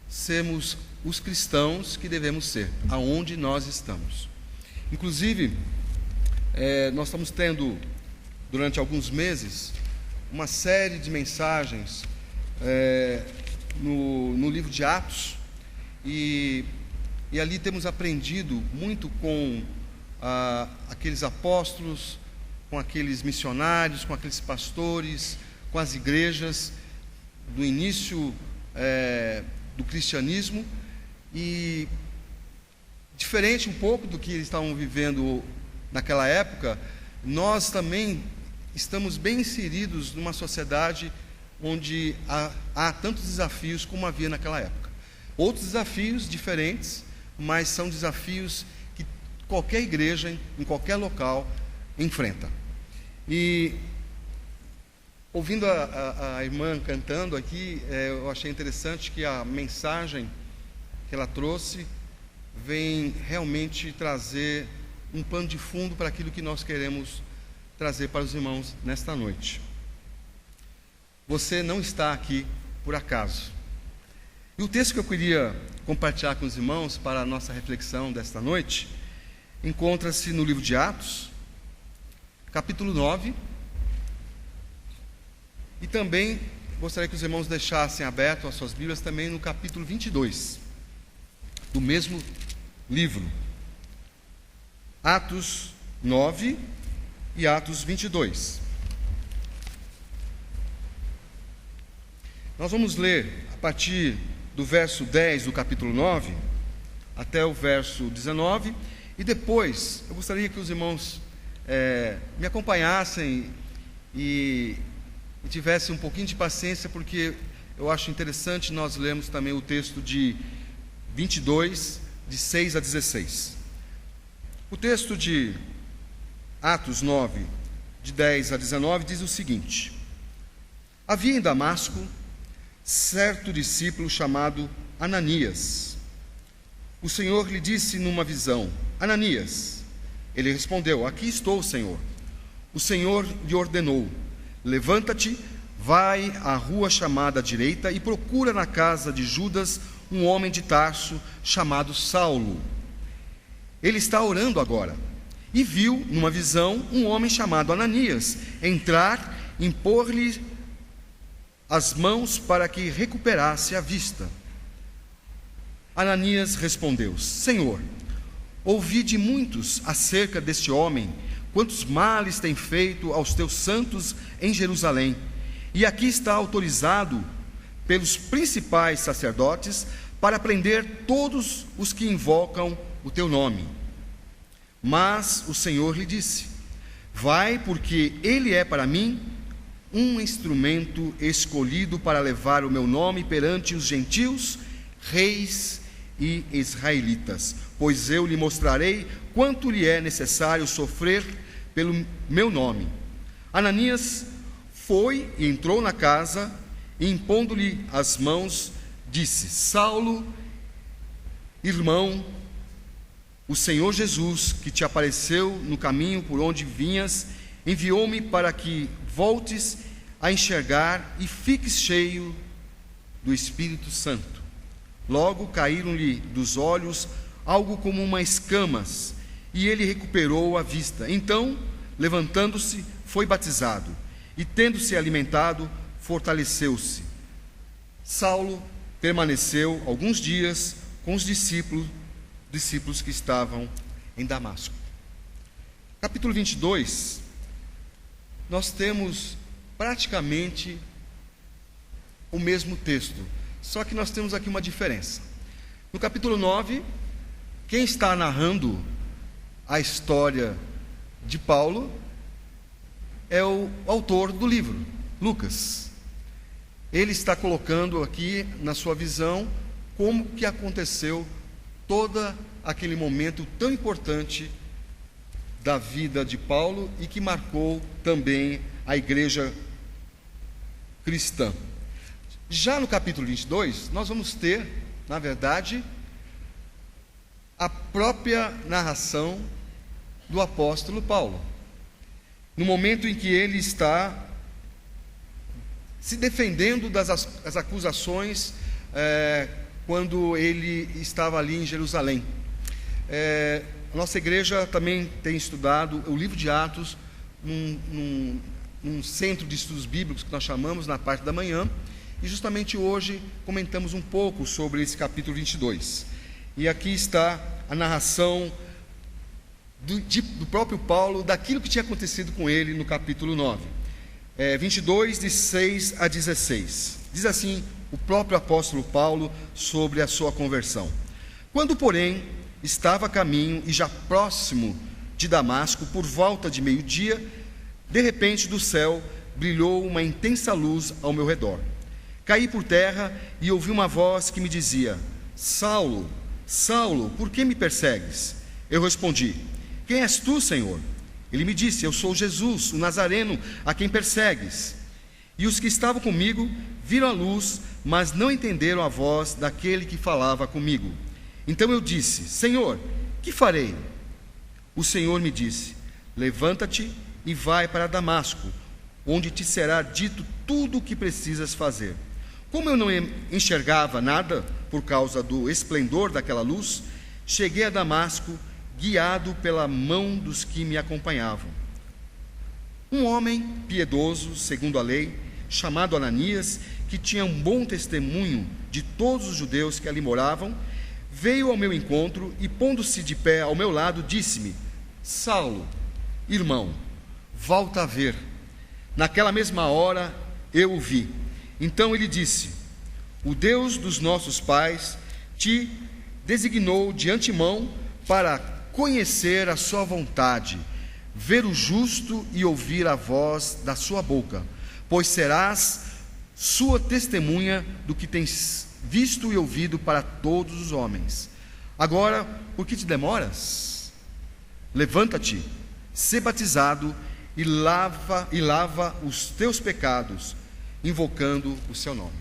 S9: sermos os cristãos que devemos ser, aonde nós estamos. Inclusive, nós estamos tendo, durante alguns meses, uma série de mensagens no livro de Atos, e ali temos aprendido muito com aqueles apóstolos, com aqueles missionários, com aqueles pastores, com as igrejas do início do cristianismo, e diferente um pouco do que eles estavam vivendo naquela época, nós também estamos bem inseridos numa sociedade onde há tantos desafios como havia naquela época. Outros desafios diferentes, mas são desafios que qualquer igreja, em qualquer local, enfrenta. E ouvindo a irmã cantando aqui, eu achei interessante que a mensagem que ela trouxe vem realmente trazer um pano de fundo para aquilo que nós queremos trazer para os irmãos nesta noite. Você não está aqui por acaso. E o texto que eu queria compartilhar com os irmãos para a nossa reflexão desta noite encontra-se no livro de Atos, capítulo 9, e também gostaria que os irmãos deixassem aberto as suas Bíblias também no capítulo 22, do mesmo livro. Atos 9 e Atos 22. Nós vamos ler a partir do verso 10 do capítulo 9 até o verso 19, e depois eu gostaria que os irmãos me acompanhassem e tivessem um pouquinho de paciência, porque eu acho interessante nós lermos também o texto de 22, de 6 a 16. O texto de Atos 9, de 10 a 19, diz o seguinte: havia em Damasco certo discípulo chamado Ananias. O Senhor lhe disse numa visão: Ananias. Ele respondeu: aqui estou, Senhor. O Senhor lhe ordenou: levanta-te, vai à rua chamada à direita e procura na casa de Judas um homem de Tarso chamado Saulo. Ele está orando agora. E viu numa visão um homem chamado Ananias entrar, impor-lhe as mãos para que recuperasse a vista. Ananias respondeu: Senhor, ouvi de muitos acerca deste homem, quantos males tem feito aos teus santos em Jerusalém, e aqui está autorizado pelos principais sacerdotes para prender todos os que invocam o teu nome. Mas o Senhor lhe disse: vai, porque ele é para mim um instrumento escolhido para levar o meu nome perante os gentios, reis e israelitas, pois eu lhe mostrarei quanto lhe é necessário sofrer pelo meu nome. Ananias foi e entrou na casa, e impondo-lhe as mãos, disse: Saulo, irmão, o Senhor Jesus, que te apareceu no caminho por onde vinhas, enviou-me para que voltes a enxergar e fiques cheio do Espírito Santo. Logo caíram-lhe dos olhos algo como umas escamas, e ele recuperou a vista. Então, levantando-se, foi batizado, e tendo-se alimentado, fortaleceu-se. Saulo permaneceu alguns dias com os discípulos que estavam em Damasco. Capítulo 22, nós temos praticamente o mesmo texto, só que nós temos aqui uma diferença. No capítulo 9, quem está narrando a história de Paulo é o autor do livro, Lucas. Ele está colocando aqui na sua visão como que aconteceu todo aquele momento tão importante da vida de Paulo e que marcou também a igreja cristã. Já no capítulo 22, nós vamos ter, na verdade, a própria narração do apóstolo Paulo, no momento em que ele está se defendendo das acusações quando ele estava ali em Jerusalém. A nossa igreja também tem estudado o livro de Atos num centro de estudos bíblicos que nós chamamos na parte da manhã, e justamente hoje comentamos um pouco sobre esse capítulo 22. E aqui está a narração do próprio Paulo, daquilo que tinha acontecido com ele no capítulo 9. 22, de 6 a 16. Diz assim o próprio apóstolo Paulo sobre a sua conversão. Quando, porém, estava a caminho e já próximo de Damasco, por volta de meio-dia, de repente do céu brilhou uma intensa luz ao meu redor. Caí por terra e ouvi uma voz que me dizia: Saulo, Saulo, por que me persegues? Eu respondi: quem és tu, Senhor? Ele me disse: eu sou Jesus, o Nazareno, a quem persegues. E os que estavam comigo viram a luz, mas não entenderam a voz daquele que falava comigo. Então eu disse: Senhor, que farei? O Senhor me disse: levanta-te e vai para Damasco, onde te será dito tudo o que precisas fazer. Como eu não enxergava nada por causa do esplendor daquela luz, cheguei a Damasco, guiado pela mão dos que me acompanhavam. Um homem piedoso, segundo a lei, chamado Ananias, que tinha um bom testemunho de todos os judeus que ali moravam, veio ao meu encontro e, pondo-se de pé ao meu lado, disse-me: Saulo, irmão, volta a ver. Naquela mesma hora eu o vi. Então ele disse: o Deus dos nossos pais te designou de antemão para conhecer a sua vontade, ver o justo e ouvir a voz da sua boca, pois serás sua testemunha do que tens visto e ouvido para todos os homens. Agora, por que te demoras? Levanta-te, sê batizado e lava os teus pecados, invocando o seu nome.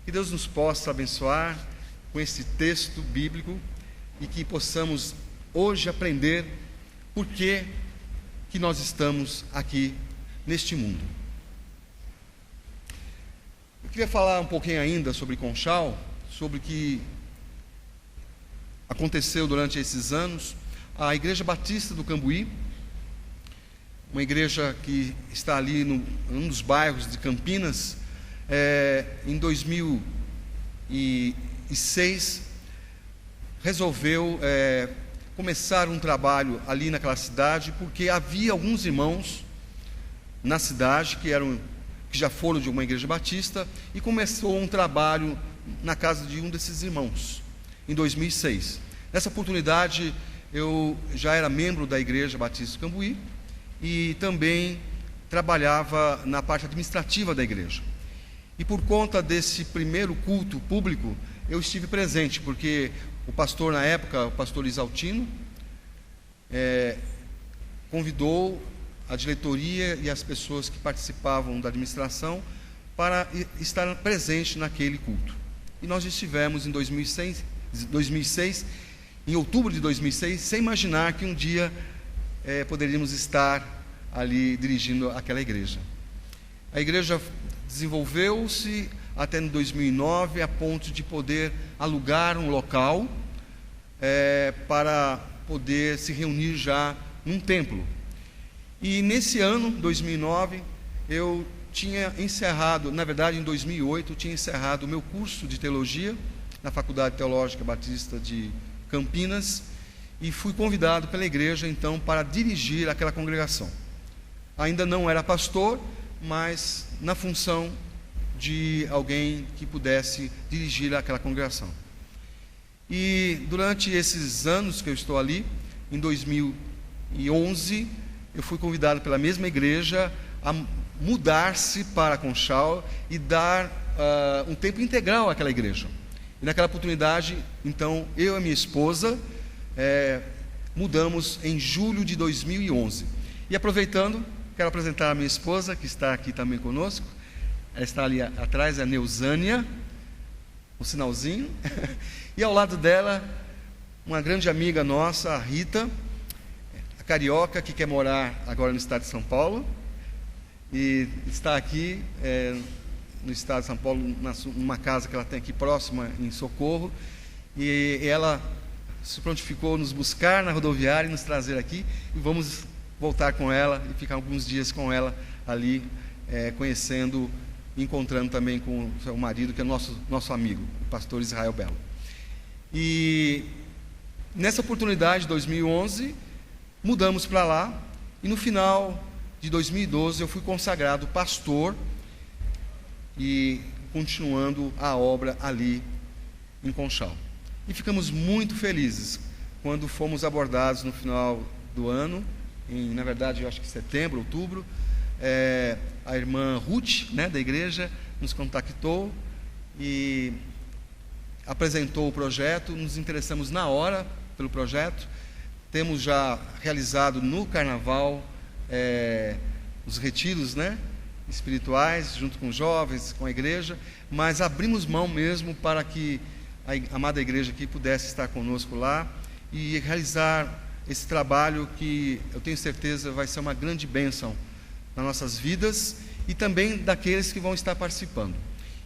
S9: Que Deus nos possa abençoar com esse texto bíblico e que possamos hoje aprender por que nós estamos aqui neste mundo. Eu queria falar um pouquinho ainda sobre Conchal, sobre o que aconteceu durante esses anos. A Igreja Batista do Cambuí, uma igreja que está ali em um dos bairros de Campinas, em 2006, resolveu começar um trabalho ali naquela cidade, porque havia alguns irmãos na cidade que já foram de uma igreja batista, e começou um trabalho na casa de um desses irmãos, em 2006. Nessa oportunidade, eu já era membro da Igreja Batista do Cambuí, e também trabalhava na parte administrativa da igreja. E por conta desse primeiro culto público, eu estive presente, porque o pastor na época, o pastor Isaltino, convidou a diretoria e as pessoas que participavam da administração para estar presente naquele culto. E nós estivemos em 2006, em outubro de 2006, sem imaginar que um dia poderíamos estar ali dirigindo aquela igreja. A igreja desenvolveu-se até em 2009, a ponto de poder alugar um local para poder se reunir já num templo. E nesse ano, 2009, eu tinha encerrado, na verdade em 2008, eu tinha encerrado o meu curso de teologia na Faculdade Teológica Batista de Campinas, e fui convidado pela igreja então para dirigir aquela congregação. Ainda não era pastor, mas na função de alguém que pudesse dirigir aquela congregação. E durante esses anos que eu estou ali, em 2011, eu fui convidado pela mesma igreja a mudar-se para Conchal e dar um tempo integral àquela igreja. E naquela oportunidade, então, eu e a minha esposa mudamos em julho de 2011. E aproveitando, quero apresentar a minha esposa, que está aqui também conosco. Ela está ali atrás, é a Neusânia, um sinalzinho. E ao lado dela, uma grande amiga nossa, a Rita, a carioca, que quer morar agora no estado de São Paulo. E está aqui no estado de São Paulo, numa casa que ela tem aqui próxima, em Socorro. E ela se prontificou a nos buscar na rodoviária e nos trazer aqui. E vamos voltar com ela e ficar alguns dias com ela ali, conhecendo, encontrando também com o seu marido, que é nosso amigo, o pastor Israel Belo. E nessa oportunidade, 2011, mudamos para lá, e no final de 2012 eu fui consagrado pastor e continuando a obra ali em Conchal. E ficamos muito felizes quando fomos abordados no final do ano, na verdade, eu acho que setembro, outubro. A irmã Ruth, da igreja, nos contactou e apresentou o projeto. Nos interessamos na hora pelo projeto. Temos já realizado no carnaval os retiros espirituais, junto com os jovens, com a igreja, mas abrimos mão mesmo para que a amada igreja aqui pudesse estar conosco lá e realizar esse trabalho que eu tenho certeza vai ser uma grande bênção nas nossas vidas e também daqueles que vão estar participando.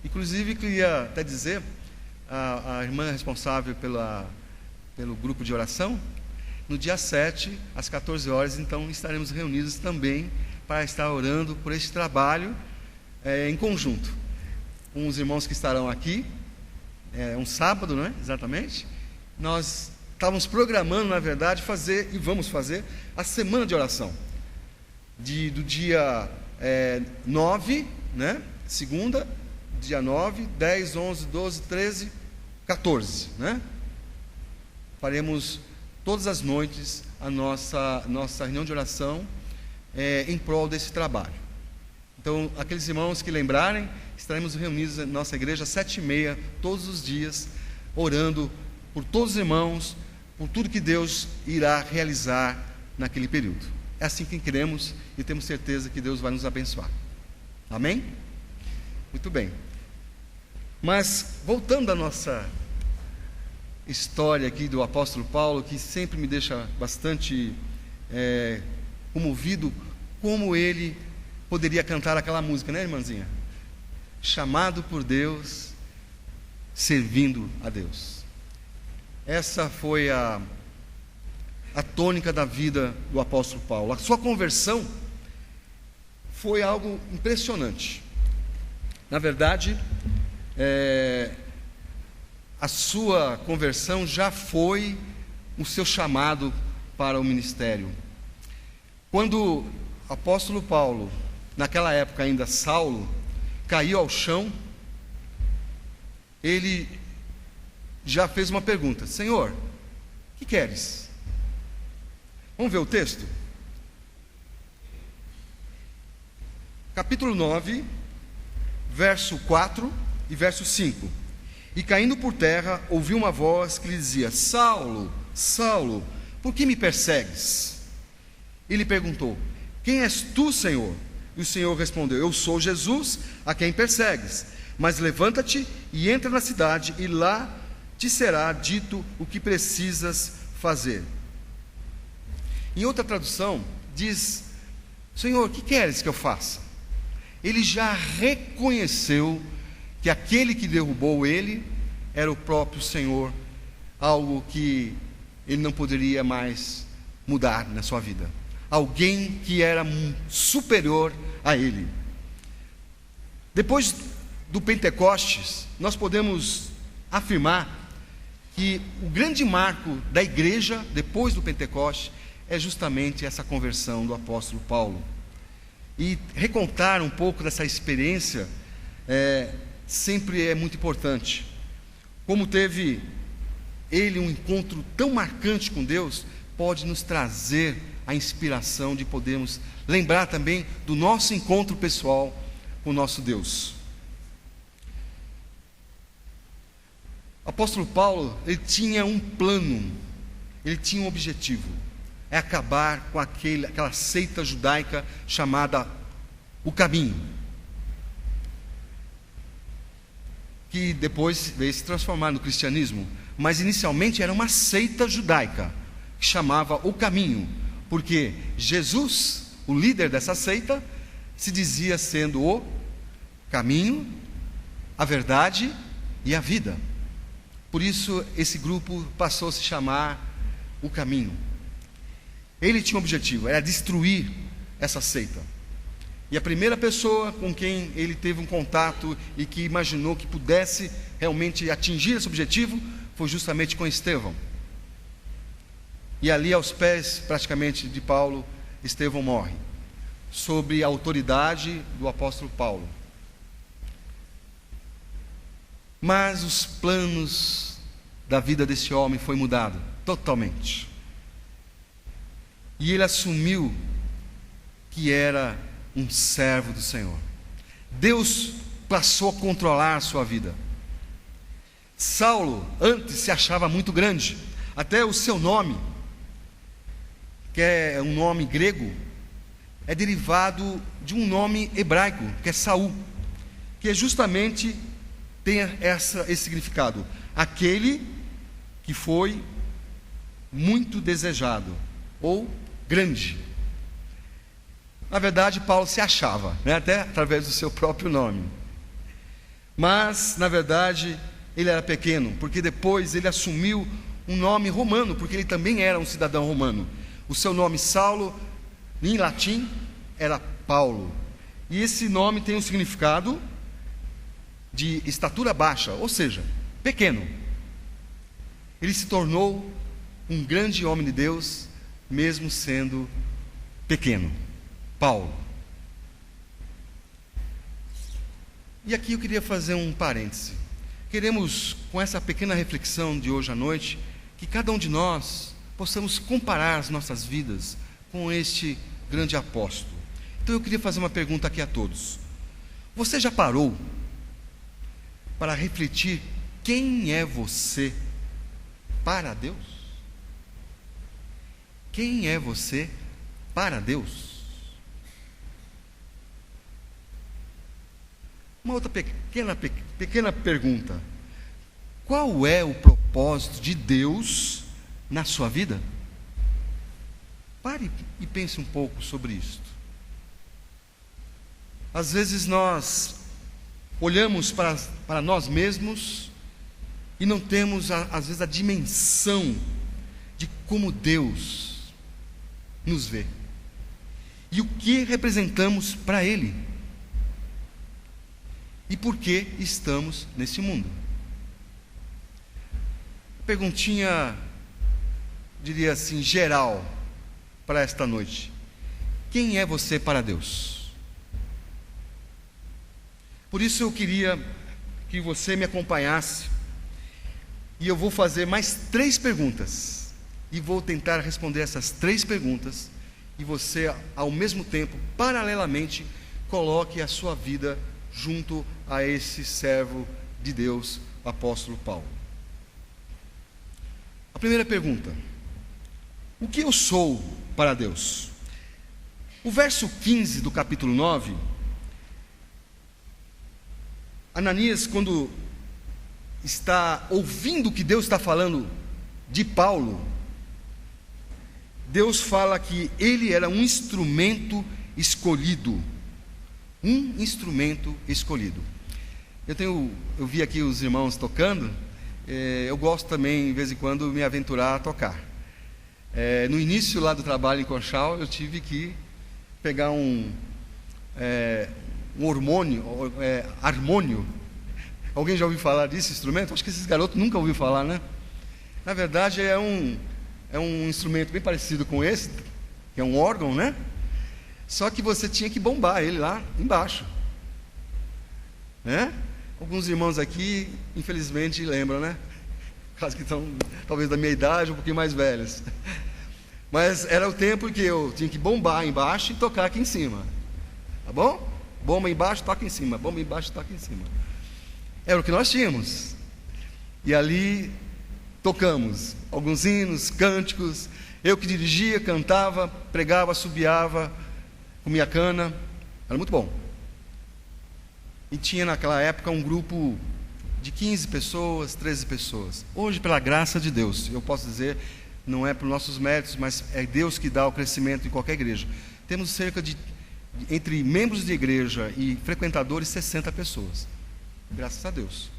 S9: Inclusive, queria até dizer, a irmã responsável pelo grupo de oração, no dia 7, às 14 horas, então estaremos reunidos também para estar orando por este trabalho em conjunto. Com os irmãos que estarão aqui, um sábado, não é? Exatamente. Nós estávamos programando, na verdade, vamos fazer a semana de oração. Do dia 9, segunda, dia 9, 10, 11, 12, 13, 14, Faremos todas as noites a nossa reunião de oração em prol desse trabalho. Então, aqueles irmãos que lembrarem, estaremos reunidos na nossa igreja às 7h30, todos os dias, orando por todos os irmãos, por tudo que Deus irá realizar naquele período. É assim que queremos e temos certeza que Deus vai nos abençoar. Amém? Muito bem. Mas, voltando à nossa história aqui do apóstolo Paulo, que sempre me deixa bastante comovido, como ele poderia cantar aquela música, irmãzinha? Chamado por Deus, servindo a Deus. Essa foi a tônica da vida do apóstolo Paulo. A sua conversão foi algo impressionante. Na verdade, a sua conversão já foi o seu chamado para o ministério. Quando o apóstolo Paulo, naquela época ainda Saulo, caiu ao chão, ele já fez uma pergunta: Senhor, o que queres? Vamos ver o texto? Capítulo 9, verso 4 e verso 5. E caindo por terra, ouviu uma voz que lhe dizia: Saulo, Saulo, por que me persegues? Ele perguntou: Quem és tu, Senhor? E o Senhor respondeu: Eu sou Jesus, a quem persegues. Mas levanta-te e entra na cidade, e lá te será dito o que precisas fazer. Em outra tradução, diz: Senhor, o que queres que eu faça? Ele já reconheceu que aquele que derrubou ele era o próprio Senhor, algo que ele não poderia mais mudar na sua vida. Alguém que era superior a ele. Depois do Pentecostes, nós podemos afirmar que o grande marco da igreja, depois do Pentecostes, é justamente essa conversão do apóstolo Paulo. E recontar um pouco dessa experiência sempre é muito importante. Como teve ele um encontro tão marcante com Deus, pode nos trazer a inspiração de podermos lembrar também do nosso encontro pessoal com o nosso Deus. O apóstolo Paulo, ele tinha um plano, ele tinha um objetivo: é acabar com aquela seita judaica chamada o Caminho, que depois veio se transformar no cristianismo, mas inicialmente era uma seita judaica que chamava o Caminho, porque Jesus, o líder dessa seita, se dizia sendo o caminho, a verdade e a vida. Por isso esse grupo passou a se chamar o Caminho. Ele tinha um objetivo, era destruir essa seita. E a primeira pessoa com quem ele teve um contato e que imaginou que pudesse realmente atingir esse objetivo foi justamente com Estevão. E ali aos pés praticamente de Paulo, Estevão morre, sob a autoridade do apóstolo Paulo. Mas os planos da vida desse homem foi mudado totalmente. E ele assumiu que era um servo do Senhor. Deus passou a controlar a sua vida. Saulo antes se achava muito grande, até o seu nome, que é um nome grego, é derivado de um nome hebraico, que é Saul, que justamente tem esse significado: aquele que foi muito desejado, ou grande. Na verdade, Paulo se achava, até através do seu próprio nome. Mas, na verdade, ele era pequeno, porque depois ele assumiu um nome romano, porque ele também era um cidadão romano. O seu nome Saulo, em latim, era Paulo. E esse nome tem um significado de estatura baixa, ou seja, pequeno. Ele se tornou um grande homem de Deus, mesmo sendo pequeno. Paulo. E aqui eu queria fazer um parêntese. Queremos, com essa pequena reflexão de hoje à noite, que cada um de nós possamos comparar as nossas vidas com este grande apóstolo. Então eu queria fazer uma pergunta aqui a todos. Você já parou para refletir quem é você para Deus? Quem é você para Deus? Uma outra pequena pergunta: qual é o propósito de Deus na sua vida? Pare e pense um pouco sobre isto. Às vezes nós olhamos para nós mesmos e não temos, às vezes, a dimensão de como Deus nos vê e o que representamos para Ele. E por que estamos nesse mundo? Perguntinha, diria assim, geral, para esta noite: quem é você para Deus? Por isso eu queria que você me acompanhasse, e eu vou fazer mais 3 perguntas, e vou tentar responder essas 3 perguntas, e você, ao mesmo tempo, paralelamente, coloque a sua vida junto a esse servo de Deus, o apóstolo Paulo. A primeira pergunta: o que eu sou para Deus? O verso 15 do capítulo 9, Ananias, quando está ouvindo o que Deus está falando de Paulo, Deus fala que ele era um instrumento escolhido. Um instrumento escolhido. Eu vi aqui os irmãos tocando, eu gosto também, de vez em quando, me aventurar a tocar. No início lá do trabalho em Conchal, eu tive que pegar um harmônio. Alguém já ouviu falar desse instrumento? Acho que esses garotos nunca ouviram falar, né? Na verdade, é um instrumento bem parecido com esse, que é um órgão, né? Só que você tinha que bombar ele lá embaixo. né? Alguns irmãos aqui, infelizmente, lembram, né? Quase que estão, talvez, da minha idade, um pouquinho mais velhos. Mas era o tempo que eu tinha que bombar embaixo e tocar aqui em cima. Tá bom? Bomba embaixo, toca em cima. Bomba embaixo, toca em cima. Era o que nós tínhamos. E ali tocamos alguns hinos, cânticos. Eu que dirigia, cantava, pregava, assobiava, comia cana. Era muito bom. E tinha naquela época um grupo de 15 pessoas, 13 pessoas. Hoje, pela graça de Deus, eu posso dizer, não é por nossos méritos, mas é Deus que dá o crescimento em qualquer igreja. Temos cerca de, entre membros de igreja e frequentadores, 60 pessoas. Graças a Deus.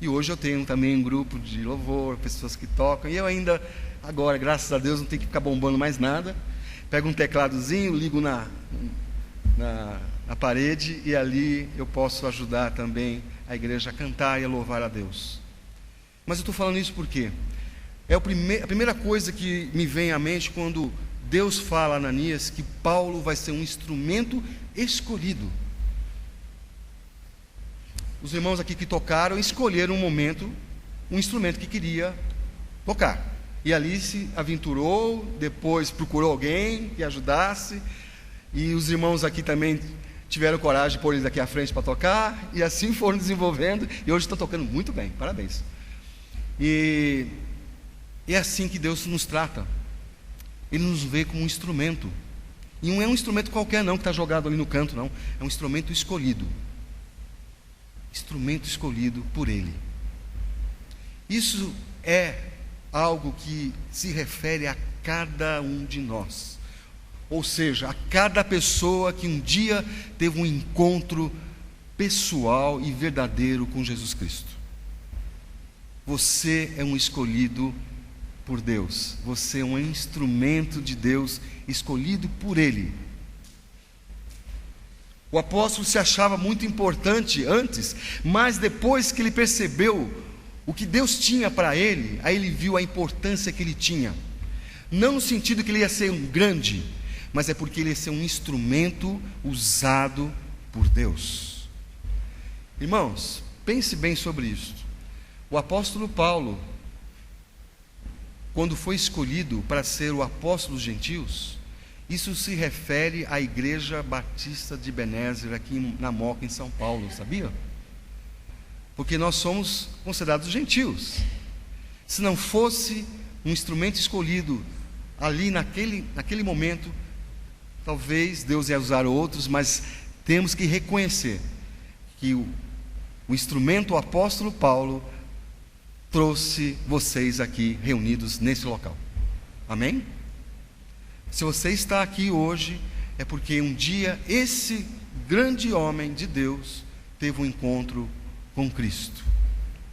S9: E hoje eu tenho também um grupo de louvor, pessoas que tocam. E eu ainda, agora, graças a Deus, não tenho que ficar bombando mais nada. Pego um tecladozinho, ligo na parede, e ali eu posso ajudar também a igreja a cantar e a louvar a Deus. Mas eu estou falando isso por quê? É a primeira coisa que me vem à mente quando Deus fala a Ananias que Paulo vai ser um instrumento escolhido. Os irmãos aqui que tocaram escolheram um momento, um instrumento que queria tocar. E ali se aventurou, depois procurou alguém que ajudasse. E os irmãos aqui também tiveram coragem de pôr eles aqui à frente para tocar. E assim foram desenvolvendo. E hoje estão tocando muito bem, parabéns. E é assim que Deus nos trata. Ele nos vê como um instrumento. E não é um instrumento qualquer não, que está jogado ali no canto, não. É um instrumento escolhido. Instrumento escolhido por Ele. Isso é algo que se refere a cada um de nós. Ou seja, a cada pessoa que um dia teve um encontro pessoal e verdadeiro com Jesus Cristo. Você é um escolhido por Deus. Você é um instrumento de Deus, escolhido por Ele. O apóstolo se achava muito importante antes, mas depois que ele percebeu o que Deus tinha para ele, aí ele viu a importância que ele tinha. Não no sentido que ele ia ser um grande, mas é porque ele ia ser um instrumento usado por Deus. Irmãos, pense bem sobre isso. O apóstolo Paulo, quando foi escolhido para ser o apóstolo dos gentios, isso se refere à Igreja Batista de Ebenezer, aqui na Moca, em São Paulo, sabia? Porque nós somos considerados gentios. Se não fosse um instrumento escolhido ali naquele momento, talvez Deus ia usar outros, mas temos que reconhecer que o instrumento, o apóstolo Paulo, trouxe vocês aqui reunidos nesse local. Amém? Se você está aqui hoje, é porque um dia esse grande homem de Deus teve um encontro com Cristo,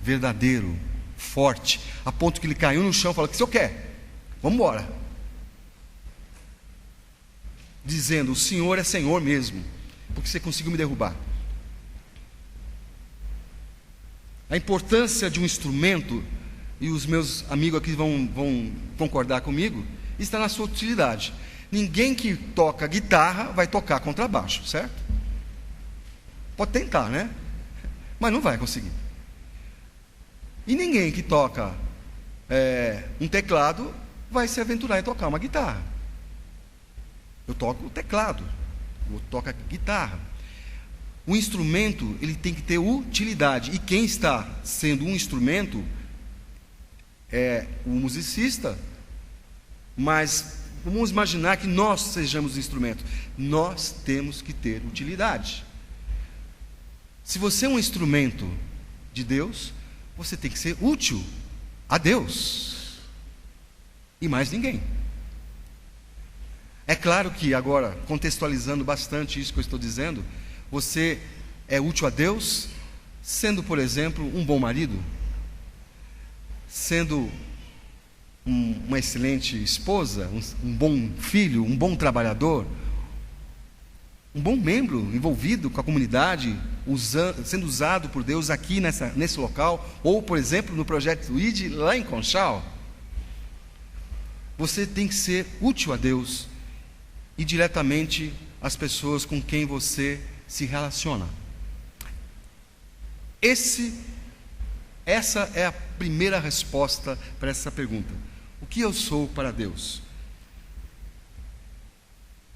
S9: verdadeiro, forte, a ponto que ele caiu no chão e falou: o que o senhor quer? Vamos embora. Dizendo: o Senhor é Senhor mesmo, porque você conseguiu me derrubar. A importância de um instrumento, e os meus amigos aqui vão concordar comigo, está na sua utilidade. Ninguém que toca guitarra vai tocar contrabaixo, certo? Pode tentar, né? Mas não vai conseguir. E ninguém que toca um teclado vai se aventurar em tocar uma guitarra. Eu toco o teclado, eu toco a guitarra. O instrumento, ele tem que ter utilidade. E quem está sendo um instrumento é o musicista. Mas vamos imaginar que nós sejamos instrumentos. Nós temos que ter utilidade. Se você é um instrumento de Deus, você tem que ser útil a Deus e mais ninguém. É claro que agora, contextualizando bastante isso que eu estou dizendo, você é útil a Deus sendo, por exemplo, um bom marido, sendo uma excelente esposa, um bom filho, um bom trabalhador, um bom membro envolvido com a comunidade, sendo usado por Deus aqui nesse local, ou, por exemplo, no projeto ID lá em Conchal. Você tem que ser útil a Deus e diretamente às pessoas com quem você se relaciona. Essa é a primeira resposta para essa pergunta. O que eu sou para Deus?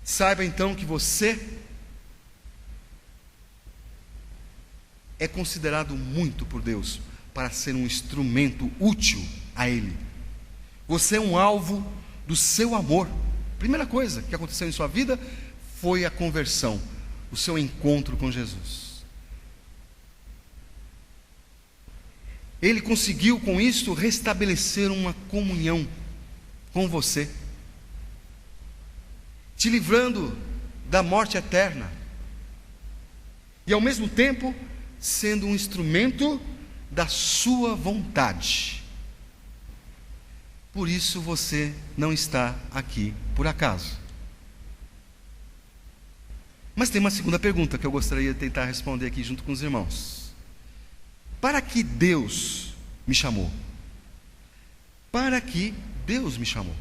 S9: Saiba então que você é considerado muito por Deus para ser um instrumento útil a Ele. Você é um alvo do seu amor. Primeira coisa que aconteceu em sua vida foi a conversão, o seu encontro com Jesus. Ele conseguiu com isso restabelecer uma comunhão com você, te livrando da morte eterna e ao mesmo tempo sendo um instrumento da sua vontade. Por isso você não está aqui por acaso. Mas tem uma segunda pergunta que eu gostaria de tentar responder aqui junto com os irmãos. Para que Deus me chamou? Para que Deus me chamou?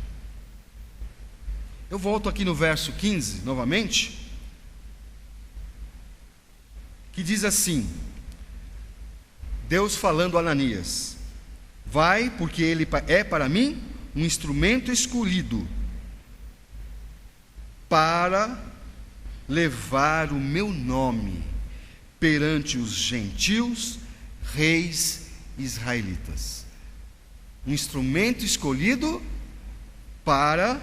S9: Eu volto aqui no verso 15 novamente, que diz assim: Deus falando a Ananias: vai, porque ele é para mim um instrumento escolhido para levar o meu nome perante os gentios, reis israelitas. Um instrumento escolhido para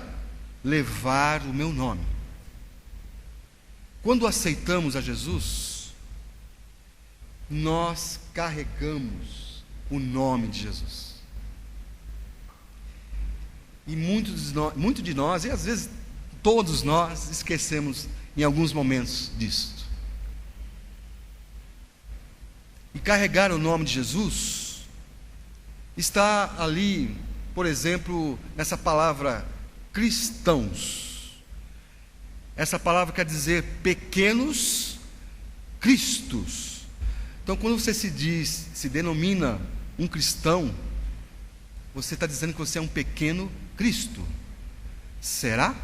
S9: levar o meu nome. Quando aceitamos a Jesus, nós carregamos o nome de Jesus. E muito de nós, e às vezes todos nós, esquecemos em alguns momentos disso. E carregar o nome de Jesus está ali, por exemplo, nessa palavra cristãos. Essa palavra quer dizer pequenos cristos. Então, quando você se denomina um cristão, você está dizendo que você é um pequeno Cristo. Será?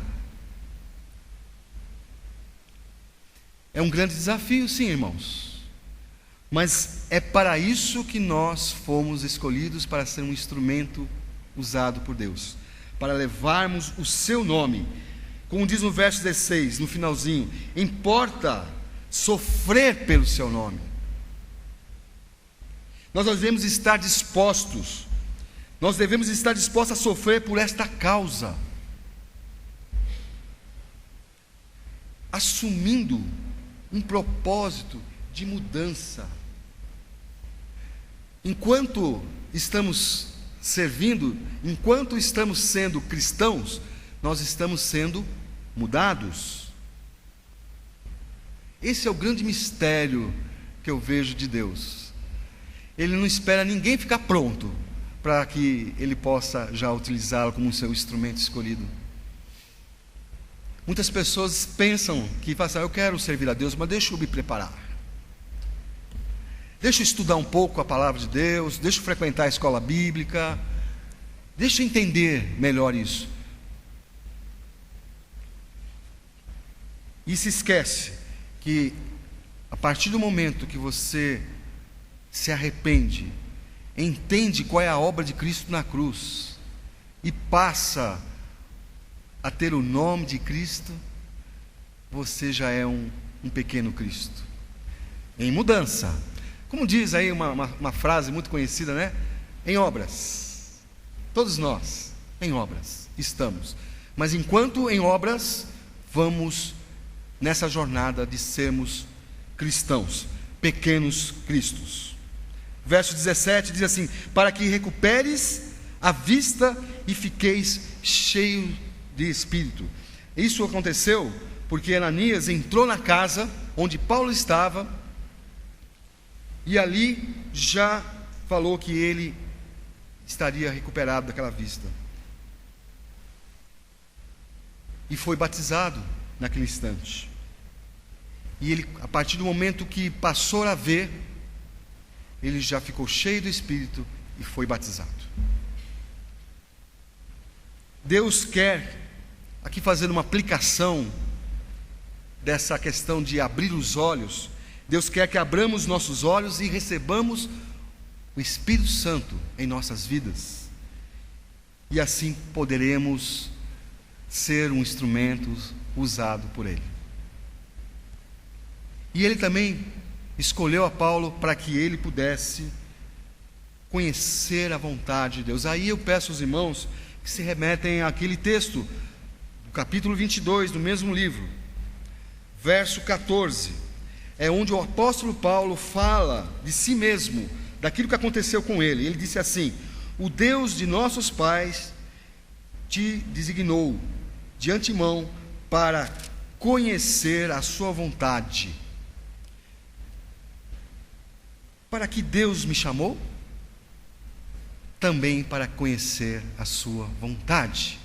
S9: É um grande desafio, sim, irmãos. Mas é para isso que nós fomos escolhidos, para ser um instrumento usado por Deus, para levarmos o seu nome. Como diz no verso 16, no finalzinho: importa sofrer pelo seu nome. Nós devemos estar dispostos a sofrer por esta causa, assumindo um propósito de mudança. Enquanto estamos servindo, enquanto estamos sendo cristãos, nós estamos sendo mudados. Esse é o grande mistério que eu vejo de Deus. Ele não espera ninguém ficar pronto para que ele possa já utilizá-lo como seu instrumento escolhido. Muitas pessoas pensam que eu quero servir a Deus, mas deixa eu me preparar. Deixa eu estudar um pouco a palavra de Deus, deixa eu frequentar a escola bíblica, deixa eu entender melhor isso. E se esquece que a partir do momento que você se arrepende, entende qual é a obra de Cristo na cruz e passa a ter o nome de Cristo, você já é um pequeno Cristo em mudança. Como diz aí uma frase muito conhecida, né? Em obras. Todos nós em obras estamos. Mas enquanto em obras, vamos nessa jornada de sermos cristãos, pequenos cristos. Verso 17 diz assim: para que recuperes a vista e fiqueis cheio de espírito. Isso aconteceu porque Ananias entrou na casa onde Paulo estava, e ali já falou que ele estaria recuperado daquela vista. E foi batizado naquele instante. E ele, a partir do momento que passou a ver, ele já ficou cheio do Espírito e foi batizado. Deus quer aqui fazer uma aplicação dessa questão de abrir os olhos. Deus quer que abramos nossos olhos e recebamos o Espírito Santo em nossas vidas. E assim poderemos ser um instrumento usado por Ele. E Ele também escolheu a Paulo para que ele pudesse conhecer a vontade de Deus. Aí eu peço aos irmãos que se remetem àquele texto do capítulo 22 do mesmo livro, verso 14, é onde o apóstolo Paulo fala de si mesmo, daquilo que aconteceu com ele. Ele disse assim: o Deus de nossos pais te designou de antemão para conhecer a sua vontade. Para que Deus me chamou? Também para conhecer a sua vontade.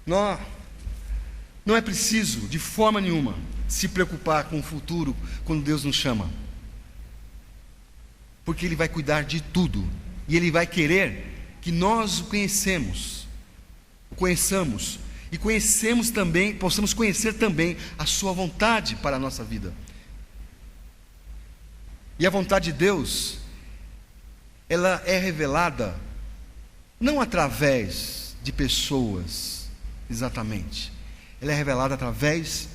S9: Não é preciso, de forma nenhuma, se preocupar com o futuro quando Deus nos chama, porque Ele vai cuidar de tudo, e Ele vai querer que nós o conheçamos, e conhecemos também, possamos conhecer também a sua vontade para a nossa vida. E a vontade de Deus, ela é revelada não através de pessoas, exatamente. Ela é revelada através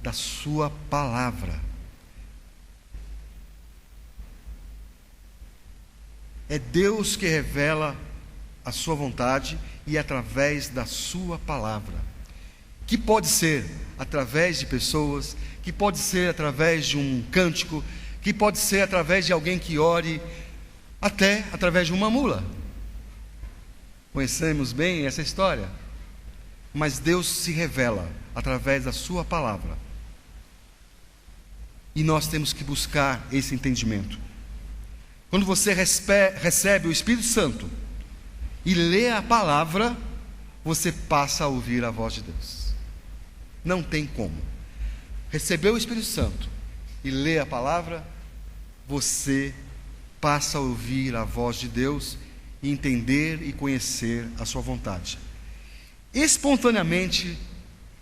S9: da sua palavra. É Deus que revela a sua vontade e através da sua palavra, que pode ser através de pessoas, que pode ser através de um cântico, que pode ser através de alguém que ore, até através de uma mula. Conhecemos bem essa história. Mas Deus se revela através da sua palavra. E nós temos que buscar esse entendimento. Quando você recebe o Espírito Santo e lê a palavra, você passa a ouvir a voz de Deus. Não tem como. Recebeu o Espírito Santo e lê a palavra, você passa a ouvir a voz de Deus e entender e conhecer a sua vontade. Espontaneamente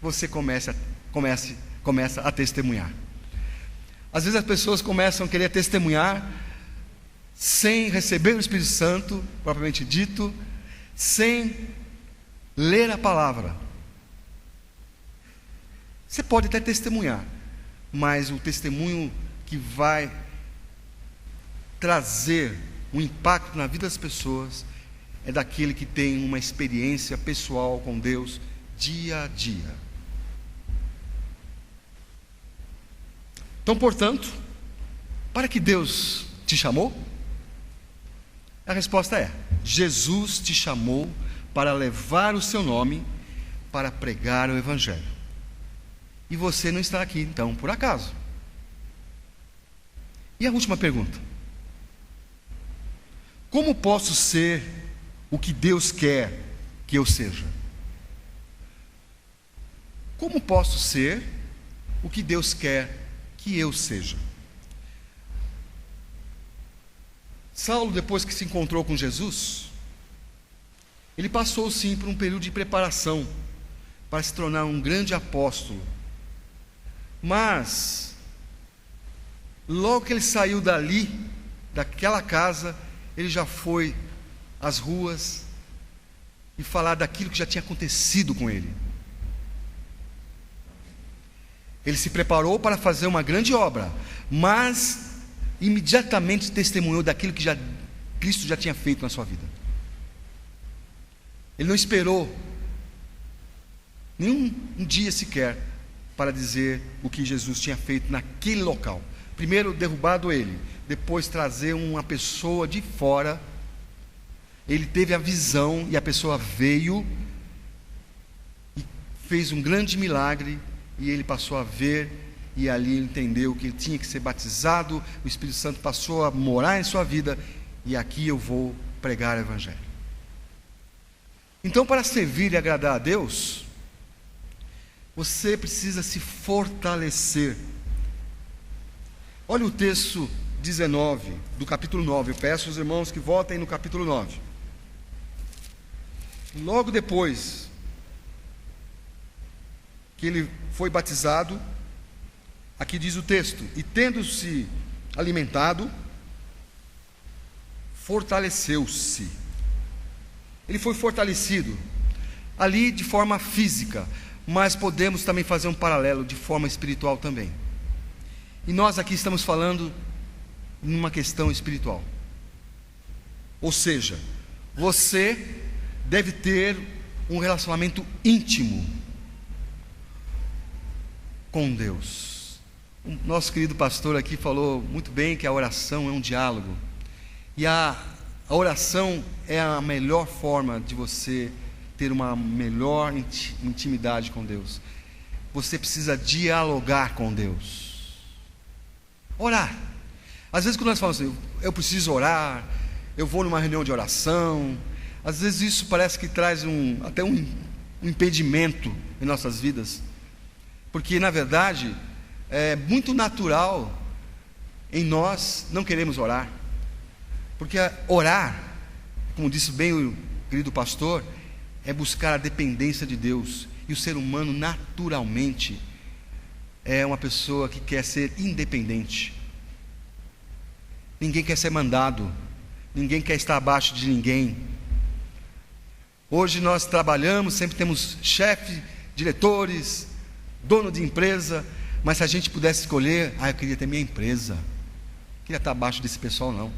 S9: você começa a testemunhar. Às vezes as pessoas começam a querer testemunhar sem receber o Espírito Santo, propriamente dito, sem ler a palavra. Você pode até testemunhar, mas o testemunho que vai trazer um impacto na vida das pessoas é daquele que tem uma experiência pessoal com Deus dia a dia. Então, portanto, para que Deus te chamou? A resposta é: Jesus te chamou para levar o seu nome, para pregar o Evangelho. E você não está aqui, então, por acaso. E a última pergunta: como posso ser o que Deus quer que eu seja? Como posso ser o que Deus quer que eu seja? Saulo, depois que se encontrou com Jesus, ele passou sim por um período de preparação para se tornar um grande apóstolo. Mas logo que ele saiu dali, daquela casa, ele já foi às ruas e falar daquilo que já tinha acontecido com ele. Ele se preparou para fazer uma grande obra, mas imediatamente testemunhou daquilo que Cristo já tinha feito na sua vida. Ele não esperou nenhum dia sequer para dizer o que Jesus tinha feito naquele local. Primeiro derrubado ele, depois trazer uma pessoa de fora. Ele teve a visão e a pessoa veio e fez um grande milagre, e ele passou a ver, e ali ele entendeu que ele tinha que ser batizado, o Espírito Santo passou a morar em sua vida, e aqui eu vou pregar o Evangelho. Então, para servir e agradar a Deus, você precisa se fortalecer. Olha o texto 19 do capítulo 9. Eu peço aos irmãos que voltem no capítulo 9. Logo depois que ele foi batizado, aqui diz o texto, e tendo-se alimentado, fortaleceu-se. Ele foi fortalecido ali de forma física, mas podemos também fazer um paralelo de forma espiritual também. E nós aqui estamos falando numa questão espiritual. Ou seja, você deve ter um relacionamento íntimo com Deus. O nosso querido pastor aqui falou muito bem que a oração é um diálogo. E a oração é a melhor forma de você ter uma melhor intimidade com Deus. Você precisa dialogar com Deus. Orar. Às vezes quando nós falamos assim, eu preciso orar, eu vou numa reunião de oração, às vezes isso parece que traz até um impedimento em nossas vidas. Porque na verdade é muito natural em nós não queremos orar. Porque orar, como disse bem o querido pastor, é buscar a dependência de Deus. E o ser humano naturalmente é uma pessoa que quer ser independente. Ninguém quer ser mandado, ninguém quer estar abaixo de ninguém. Hoje nós trabalhamos, sempre temos chefe, diretores, dono de empresa, mas se a gente pudesse escolher, eu queria ter minha empresa, não queria estar abaixo desse pessoal não.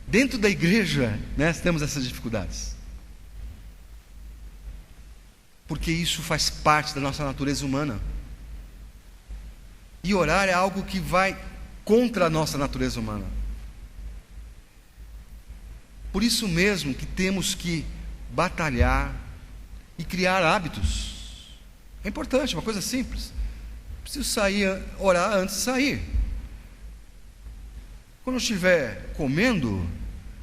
S9: Dentro da igreja, nós temos essas dificuldades, porque isso faz parte da nossa natureza humana, e orar é algo que vai contra a nossa natureza humana. Por isso mesmo que temos que batalhar e criar hábitos. É importante, uma coisa simples. Preciso sair, orar antes de sair. Quando eu estiver comendo,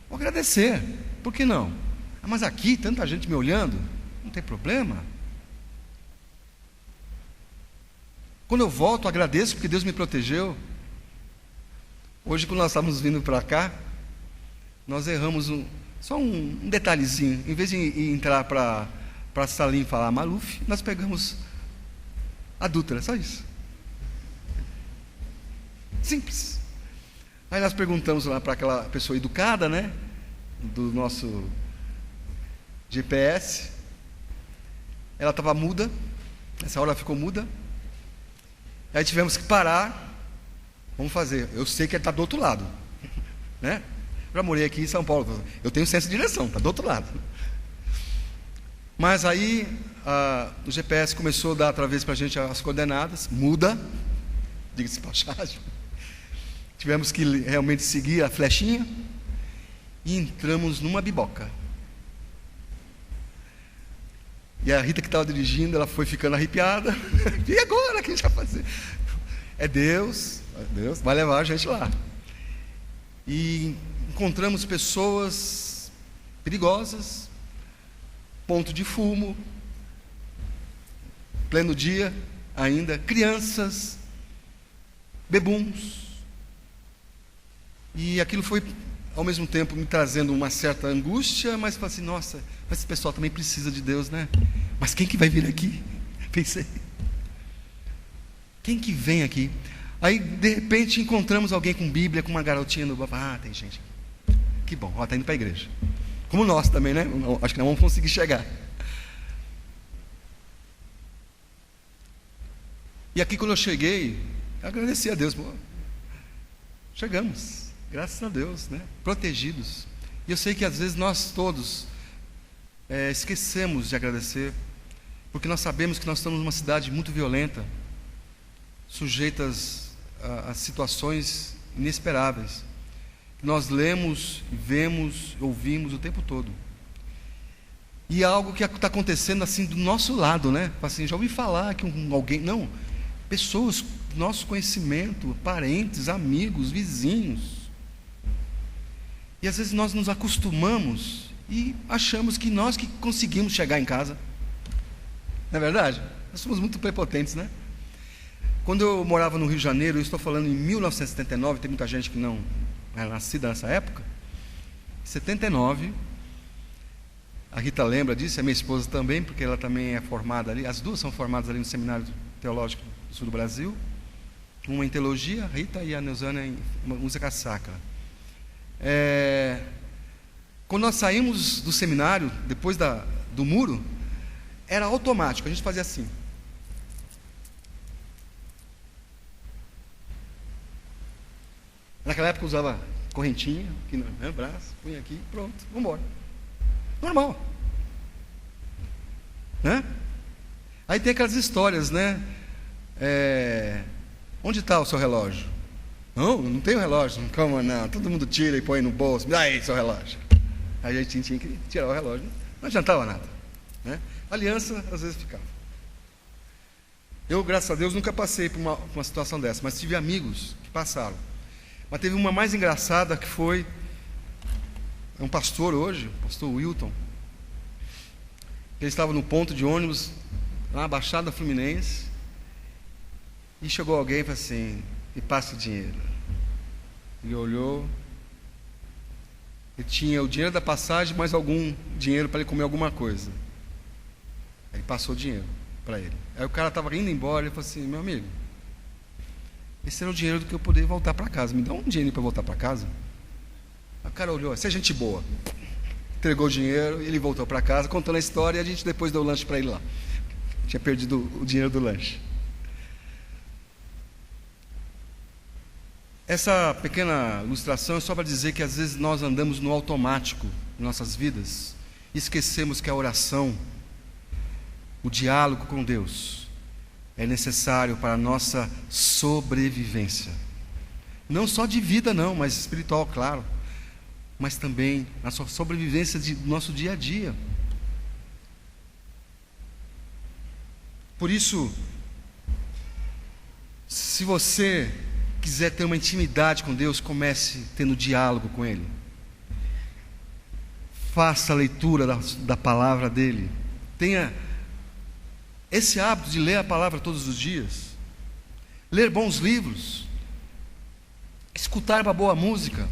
S9: vou agradecer. Por que não? Mas aqui, tanta gente me olhando, não tem problema. Quando eu volto, agradeço porque Deus me protegeu. Hoje, quando nós estávamos vindo para cá, nós erramos só um detalhezinho. Em vez de entrar para a salinha e falar Maluf, nós pegamos a Dutra, só isso. Simples. Aí nós perguntamos lá para aquela pessoa educada, né, do nosso GPS. Ela estava muda, nessa hora ela ficou muda. Aí tivemos que parar. Vamos fazer. Eu sei que ele está do outro lado, né? Já morei aqui em São Paulo, eu tenho senso de direção, está do outro lado. Mas aí o GPS começou a dar outra vez para a gente as coordenadas, muda, diga-se de passagem. Tivemos que realmente seguir a flechinha e entramos numa biboca. E a Rita que estava dirigindo, ela foi ficando arrepiada. E agora, o que a gente vai fazer? É Deus vai levar a gente lá. E encontramos pessoas perigosas, ponto de fumo, pleno dia ainda, crianças, bebuns. E aquilo foi, ao mesmo tempo, me trazendo uma certa angústia, mas falei assim, nossa, mas esse pessoal também precisa de Deus, né? Mas quem que vai vir aqui? Pensei. Quem que vem aqui? Aí, de repente, encontramos alguém com Bíblia, com uma garotinha no... tem gente. Que bom, está indo para a igreja. Como nós também, né? Acho que não vamos conseguir chegar. E aqui, quando eu cheguei, eu agradeci a Deus. Chegamos, graças a Deus, né? Protegidos. E eu sei que às vezes nós todos esquecemos de agradecer, porque nós sabemos que nós estamos numa cidade muito violenta, sujeitas a situações inesperáveis. Nós lemos, vemos, ouvimos o tempo todo. E é algo que está acontecendo assim do nosso lado, né? Assim, já ouvi falar que alguém... Não, pessoas do nosso conhecimento, parentes, amigos, vizinhos. E às vezes nós nos acostumamos e achamos que nós que conseguimos chegar em casa. Não é verdade? Nós somos muito prepotentes, né? Quando eu morava no Rio de Janeiro, eu estou falando em 1979, tem muita gente que não era nascida nessa época. Em 79, A Rita lembra disso, a minha esposa também, porque ela também é formada ali. As duas são formadas ali no Seminário Teológico do Sul do Brasil. Uma em teologia, a Rita, e a Neusânia em música sacra. Quando nós saímos do seminário, depois do muro, era automático, a gente fazia assim. Naquela época eu usava correntinha aqui no meu braço, punha aqui, pronto, vamos embora. Normal. Né? Aí tem aquelas histórias, né? Onde está o seu relógio? Não tenho relógio. Calma, não. Todo mundo tira e põe no bolso. Me dá aí seu relógio. Aí a gente tinha que tirar o relógio. Não adiantava nada. Né? Aliança, às vezes, ficava. Eu, graças a Deus, nunca passei por uma situação dessa, mas tive amigos que passaram. Mas teve uma mais engraçada que foi um pastor hoje, o pastor Wilton. Ele estava no ponto de ônibus, lá na Baixada Fluminense, e chegou alguém e falou assim: me passa o dinheiro. Ele olhou, ele tinha o dinheiro da passagem, mais algum dinheiro para ele comer alguma coisa. Ele passou o dinheiro para ele. Aí o cara estava indo embora e falou assim: meu amigo, esse era o dinheiro do que eu poder voltar para casa. Me dá um dinheiro para voltar para casa. Aí o cara olhou: essa é gente boa. Entregou o dinheiro, ele voltou para casa, contando a história, e a gente depois deu o lanche para ele lá. Tinha perdido o dinheiro do lanche. Essa pequena ilustração é só para dizer que às vezes nós andamos no automático em nossas vidas e esquecemos que a oração, o diálogo com Deus, é necessário para a nossa sobrevivência. Não só de vida não, mas espiritual, claro, mas também na sua sobrevivência do nosso dia a dia. Por isso, se você quiser ter uma intimidade com Deus, comece tendo diálogo com Ele. Faça a leitura da palavra dEle. Tenha esse hábito de ler a palavra todos os dias. Ler bons livros. Escutar uma boa música.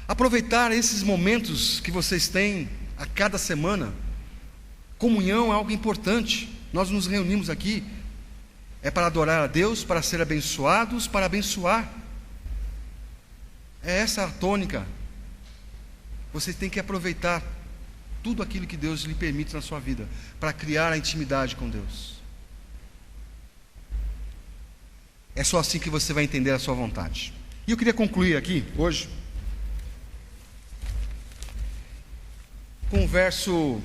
S9: Aproveitar esses momentos que vocês têm a cada semana. Comunhão é algo importante. Nós nos reunimos aqui. É para adorar a Deus, para ser abençoados, para abençoar. É essa a tônica. Você tem que aproveitar tudo aquilo que Deus lhe permite na sua vida, para criar a intimidade com Deus. É só assim que você vai entender a sua vontade. E eu queria concluir aqui, hoje, com o verso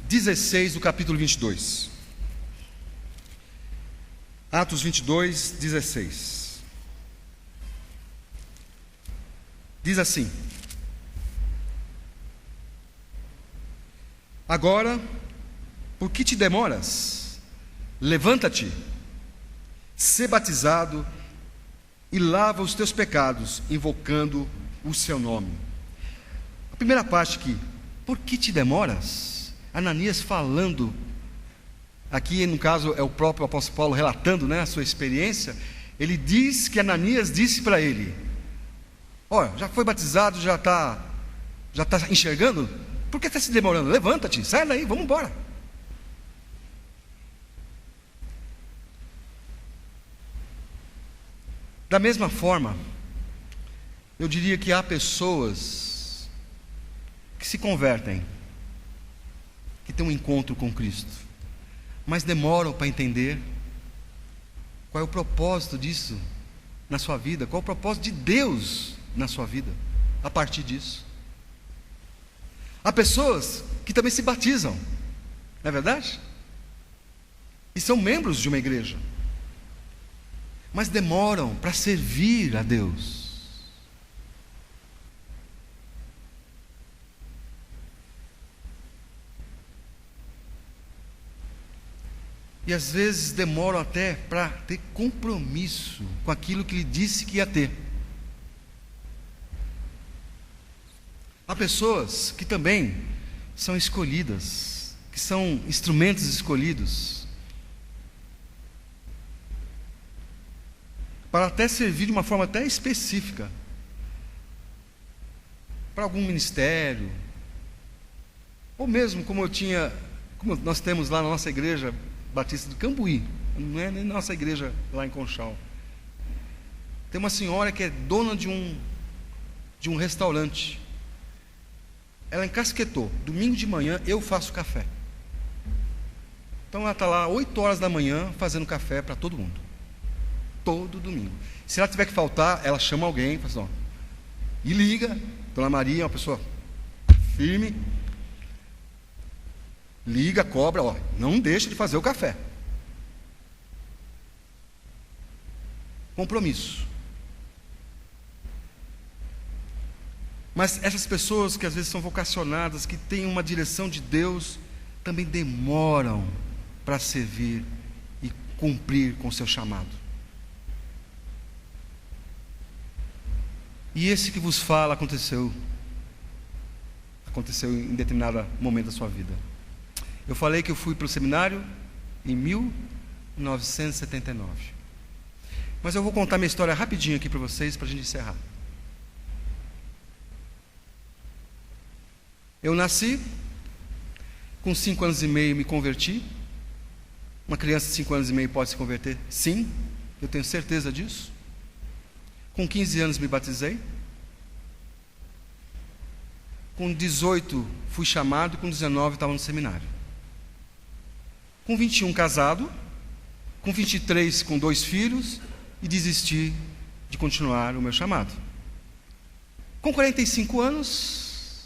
S9: 16 do capítulo 22. Atos 22, 16. Diz assim: agora, por que te demoras? Levanta-te, sê batizado e lava os teus pecados, invocando o seu nome. A primeira parte aqui, por que te demoras? Ananias falando. Aqui, no caso, é o próprio apóstolo Paulo relatando, né, a sua experiência. Ele diz que Ananias disse para ele: olha, já foi batizado, já está enxergando? Por que está se demorando? Levanta-te, sai daí, vamos embora. Da mesma forma, eu diria que há pessoas que se convertem, que têm um encontro com Cristo, mas demoram para entender qual é o propósito disso na sua vida, qual é o propósito de Deus na sua vida, a partir disso. Há pessoas que também se batizam, não é verdade? E são membros de uma igreja, mas demoram para servir a Deus. E às vezes demoram até para ter compromisso com aquilo que ele disse que ia ter. Há pessoas que também são escolhidas, que são instrumentos escolhidos, para até servir de uma forma até específica, para algum ministério, Ou mesmo como nós temos lá na nossa igreja Batista do Cambuí, não é nem nossa igreja lá em Conchal. Tem uma senhora que é dona de um restaurante. Ela encasquetou. Domingo de manhã eu faço café. Então ela está lá 8 horas da manhã fazendo café para todo mundo. Todo domingo. Se ela tiver que faltar, ela chama alguém, fala assim, ó, e liga. Dona Maria é uma pessoa firme. Liga, cobra, ó, não deixa de fazer o café. Compromisso. Mas essas pessoas que às vezes são vocacionadas, que têm uma direção de Deus, também demoram para servir e cumprir com o seu chamado. E esse que vos fala aconteceu em determinado momento da sua vida. Eu falei que eu fui para o seminário em 1979. Mas eu vou contar minha história rapidinho aqui para vocês, para a gente encerrar. Eu nasci, com 5 anos e meio me converti. Uma criança de 5 anos e meio pode se converter? Sim, eu tenho certeza disso. Com 15 anos me batizei. Com 18 fui chamado, com 19 estava no seminário. Com 21 casado, com 23 com 2 filhos e desisti de continuar o meu chamado. Com 45 anos,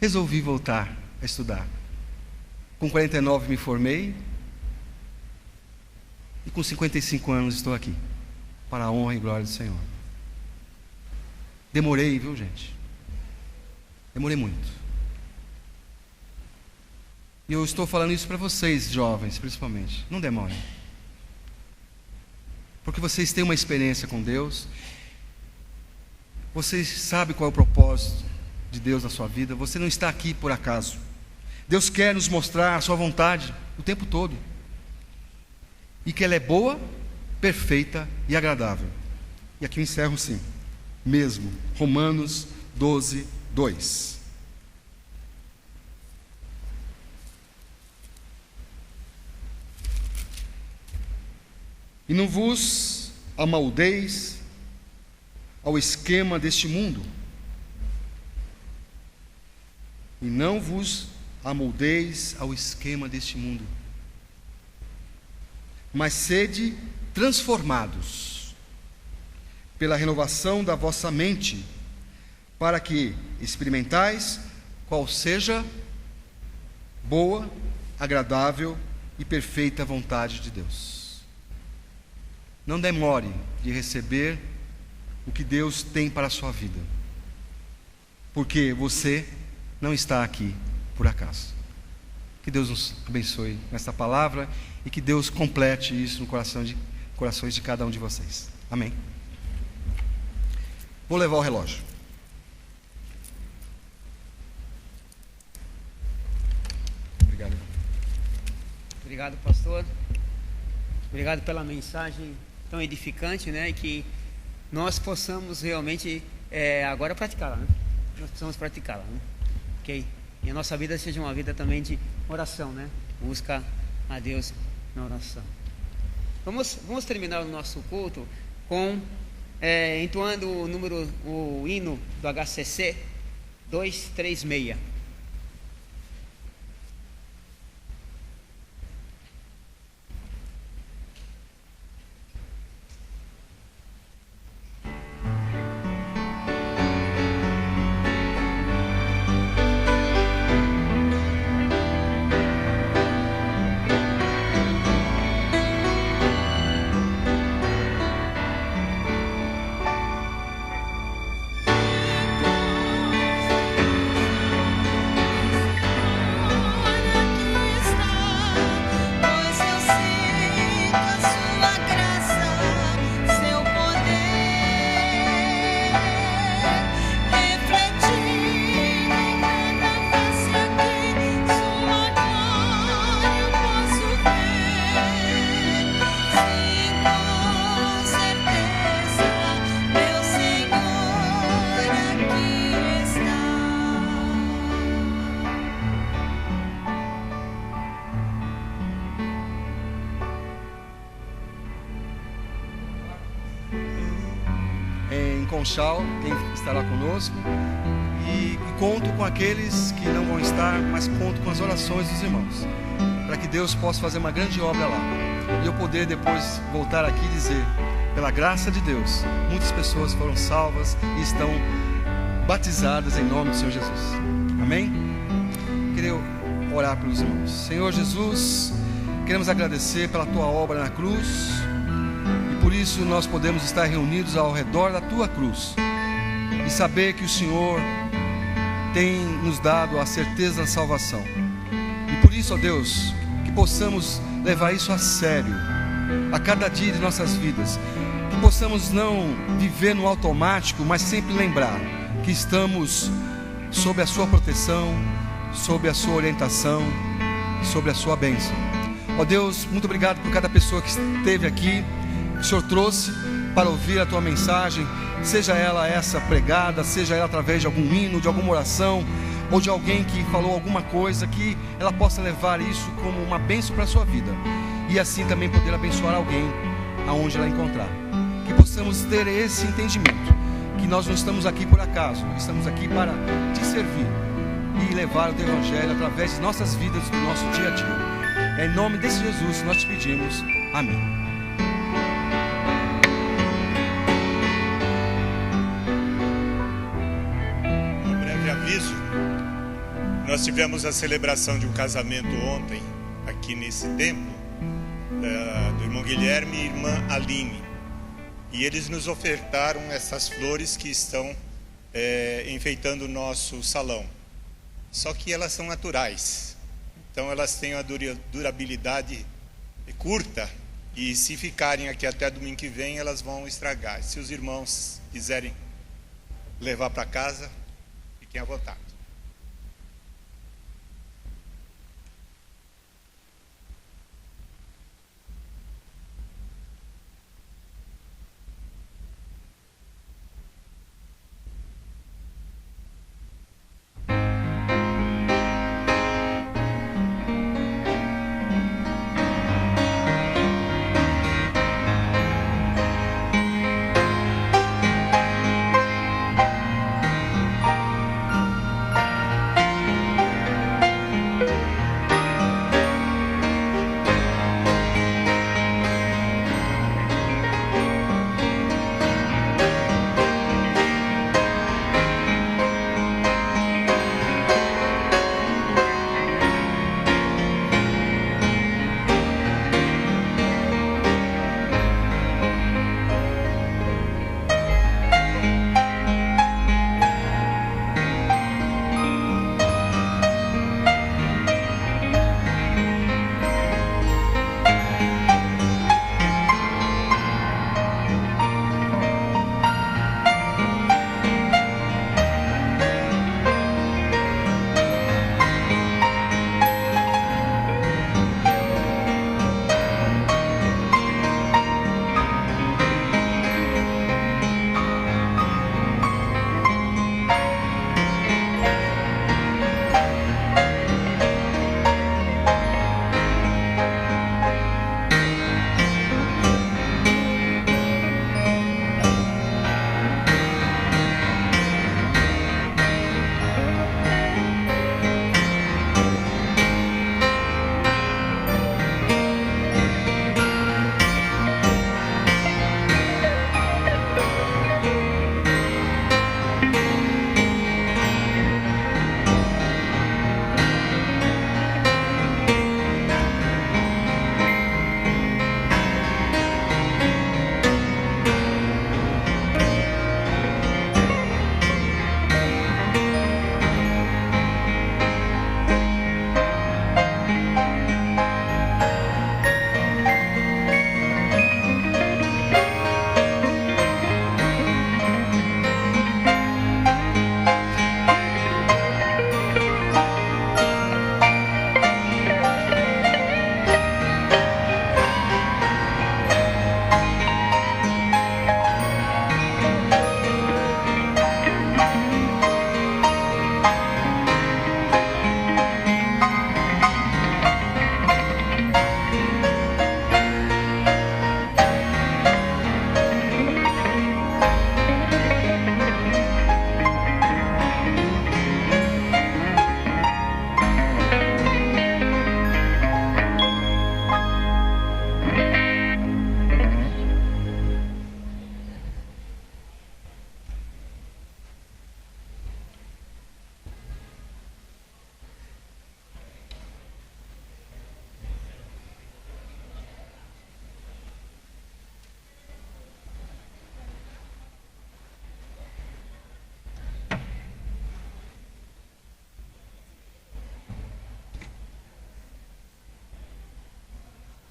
S9: resolvi voltar a estudar. Com 49 me formei e com 55 anos estou aqui, para a honra e glória do Senhor. Demorei, viu, gente? Demorei muito. E eu estou falando isso para vocês, jovens, principalmente. Não demorem. Porque vocês têm uma experiência com Deus. Vocês sabem qual é o propósito de Deus na sua vida. Você não está aqui por acaso. Deus quer nos mostrar a sua vontade o tempo todo. E que ela é boa, perfeita e agradável. E aqui eu encerro sim. Mesmo. Romanos 12, 2. E não vos amoldeis ao esquema deste mundo. E não vos amoldeis ao esquema deste mundo. Mas sede transformados pela renovação da vossa mente, para que experimentais qual seja boa, agradável e perfeita vontade de Deus. Não demore de receber o que Deus tem para a sua vida, porque você não está aqui por acaso. Que Deus nos abençoe nesta palavra e que Deus complete isso no corações de cada um de vocês. Amém. Vou levar o relógio. Obrigado.
S1: Obrigado, pastor. Obrigado pela mensagem tão edificante, né? E que nós possamos realmente agora praticá-la, né? Nós precisamos praticá-la, né? Ok? E a nossa vida seja uma vida também de oração, né? Busca a Deus na oração. Vamos terminar o nosso culto com entoando o hino do HCC 236.
S9: Conchal, quem estará conosco. E conto com aqueles que não vão estar, mas conto com as orações dos irmãos, para que Deus possa fazer uma grande obra lá. E eu poder depois voltar aqui e dizer, pela graça de Deus, muitas pessoas foram salvas e estão batizadas em nome do Senhor Jesus. Amém? Queria orar pelos irmãos. Senhor Jesus, queremos agradecer pela Tua obra na cruz, e por isso nós podemos estar reunidos ao redor da Tua cruz e saber que o Senhor tem nos dado a certeza da salvação. E por isso, ó Deus, que possamos levar isso a sério a cada dia de nossas vidas, que possamos não viver no automático, mas sempre lembrar que estamos sob a Sua proteção, sob a Sua orientação, sob a Sua bênção. Ó Deus, muito obrigado por cada pessoa que esteve aqui, que o Senhor trouxe para ouvir a Tua mensagem, seja ela essa pregada, seja ela através de algum hino, de alguma oração, ou de alguém que falou alguma coisa, que ela possa levar isso como uma bênção para a sua vida, e assim também poder abençoar alguém aonde ela encontrar. Que possamos ter esse entendimento, que nós não estamos aqui por acaso, estamos aqui para Te servir e levar o Teu Evangelho através de nossas vidas, do nosso dia a dia. É em nome desse Jesus que nós te pedimos. Amém.
S4: Nós tivemos a celebração de um casamento ontem, aqui nesse templo, do irmão Guilherme e irmã Aline. E eles nos ofertaram essas flores que estão enfeitando o nosso salão. Só que elas são naturais, então elas têm uma durabilidade curta, e se ficarem aqui até domingo que vem, elas vão estragar. Se os irmãos quiserem levar para casa, fiquem à vontade.